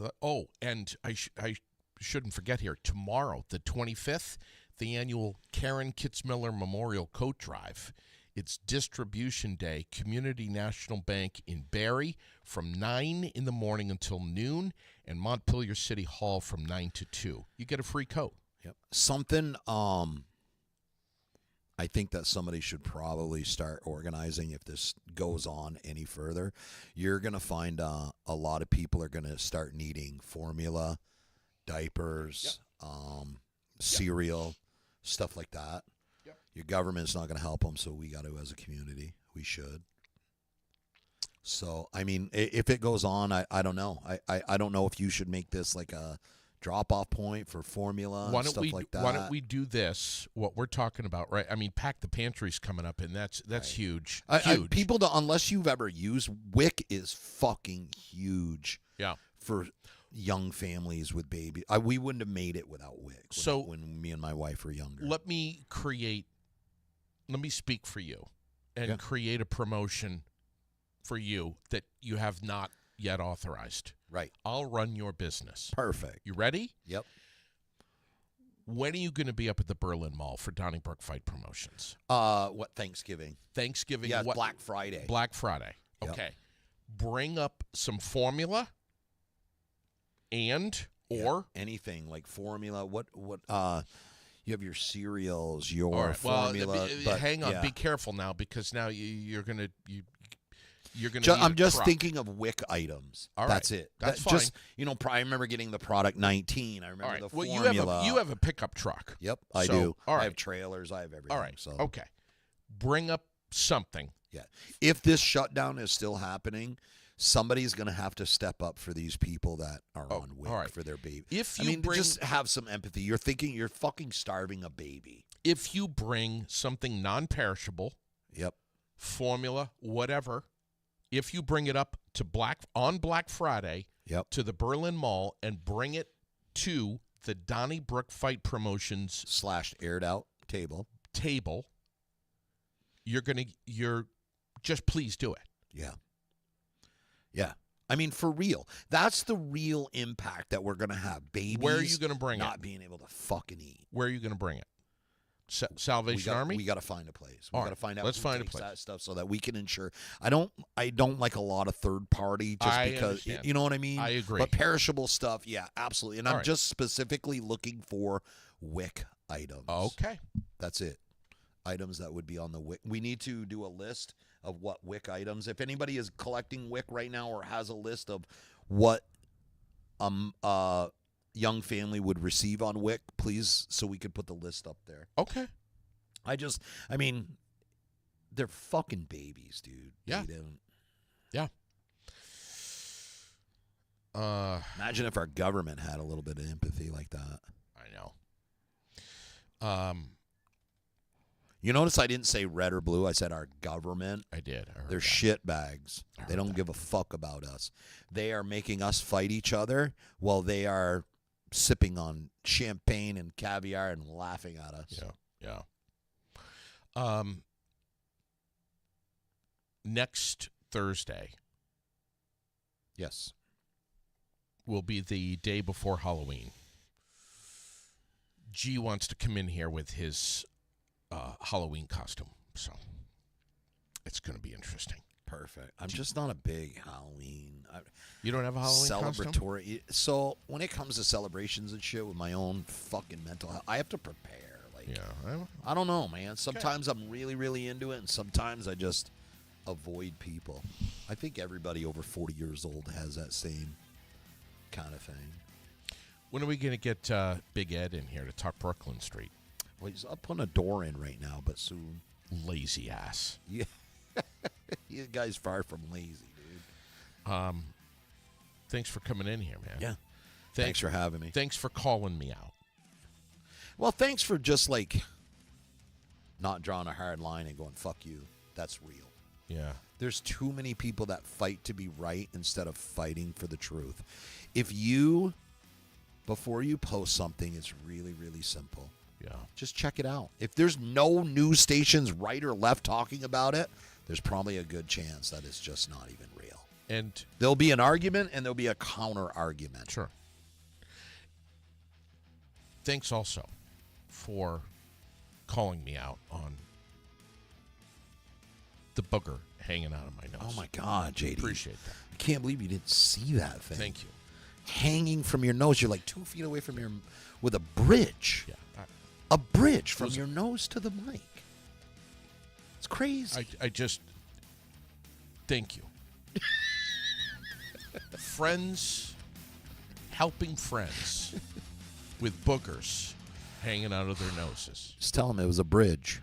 and I shouldn't forget here, tomorrow, the 25th, the annual Karen Kitzmiller Memorial Coat Drive. It's Distribution Day, Community National Bank in Barrie from 9 in the morning until noon, and Montpelier City Hall from 9 to 2. You get a free coat. Yep. Something I think that somebody should probably start organizing if this goes on any further. You're going to find a lot of people are going to start needing formula, diapers, cereal, stuff like that. Yep. Your government's not going to help them, so we got to as a community. We should. So, I mean, if it goes on, I don't know. I don't know if you should make this like a drop-off point for formula and stuff like that. Why don't we do this, what we're talking about, right? I mean, Pack the Pantry's coming up, and that's right. Huge. Huge. People, unless you've ever used, WIC is fucking huge. Yeah. For young families with babies. We wouldn't have made it without WIC when me and my wife were younger. Let me speak for you and create a promotion for you that you have not yet authorized. Right. I'll run your business. Perfect. You ready? Yep. When are you going to be up at the Berlin Mall for Donnybrook Fight Promotions? What, Thanksgiving? Thanksgiving? Yeah, what? Black Friday. Black Friday. Yep. Okay. Bring up some formula or anything like formula. What you have your cereals, your all right. formula. Well, hang on, be careful now, because now you're gonna I'm just thinking of WIC items. All right. That's it. That's fine. Just, I remember getting the product 19. I remember the formula. You have a pickup truck. Yep, I do. All right. I have trailers. I have everything. All right. So. Okay. Bring up something. Yeah. If this shutdown is still happening, somebody's going to have to step up for these people that are on WIC for their baby. Just have some empathy. You're thinking you're fucking starving a baby. If you bring something non-perishable, formula, whatever, if you bring it up to on Black Friday to the Berlin Mall and bring it to the Donnybrook Fight Promotions / aired out table, you're just please do it. Yeah. Yeah. I mean, for real. That's the real impact that we're going to have. Babies. Where are you going to bring it? Not being able to fucking eat. Where are you going to bring it? Salvation Army? We got to find a place. We got to find out. Let's find a place. That stuff so that we can ensure. I don't like a lot of third party because understand. You know what I mean? I agree. But perishable stuff, yeah, absolutely. And I'm just specifically looking for WIC items. Okay. That's it. Items that would be on the WIC. We need to do a list of what WIC items. If anybody is collecting WIC right now or has a list of what young family would receive on WIC, please, so we could put the list up there. Okay. I mean, they're fucking babies, dude. Yeah. Yeah. Imagine if our government had a little bit of empathy like that. I know. You notice I didn't say red or blue. I said our government. I did. They're shitbags. They don't give a fuck about us. They are making us fight each other while they are sipping on champagne and caviar and laughing at us. Yeah. Next Thursday. Yes. Will be the day before Halloween. G wants to come in here with his Halloween costume, so it's going to be interesting. Perfect. I'm just not a big Halloween. You don't have a Halloween celebratory. costume? So when it comes to celebrations and shit with my own fucking mental health, I have to prepare. Like, I don't know, man. Sometimes I'm really, really into it, and sometimes I just avoid people. I think everybody over 40 years old has that same kind of thing. When are we going to get Big Ed in here to talk Brooklyn Street? Well, he's up putting a door in right now, but soon. Lazy ass. Yeah. You guy's far from lazy, dude. Thanks for coming in here, man. Yeah. Thanks for having me. Thanks for calling me out. Well, thanks for just, not drawing a hard line and going, fuck you. That's real. Yeah. There's too many people that fight to be right instead of fighting for the truth. Before you post something, it's really, really simple. Yeah. Just check it out. If there's no news stations right or left talking about it, there's probably a good chance that it's just not even real. And there'll be an argument and there'll be a counter argument. Sure. Thanks also for calling me out on the booger hanging out of my nose. Oh my God, JD. Appreciate that. I can't believe you didn't see that thing. Thank you. Hanging from your nose. You're like 2 feet away from with a bridge. Yeah. A bridge from your nose to the mic. It's crazy. I just thank you. Friends helping friends with boogers hanging out of their noses. Just tell them it was a bridge.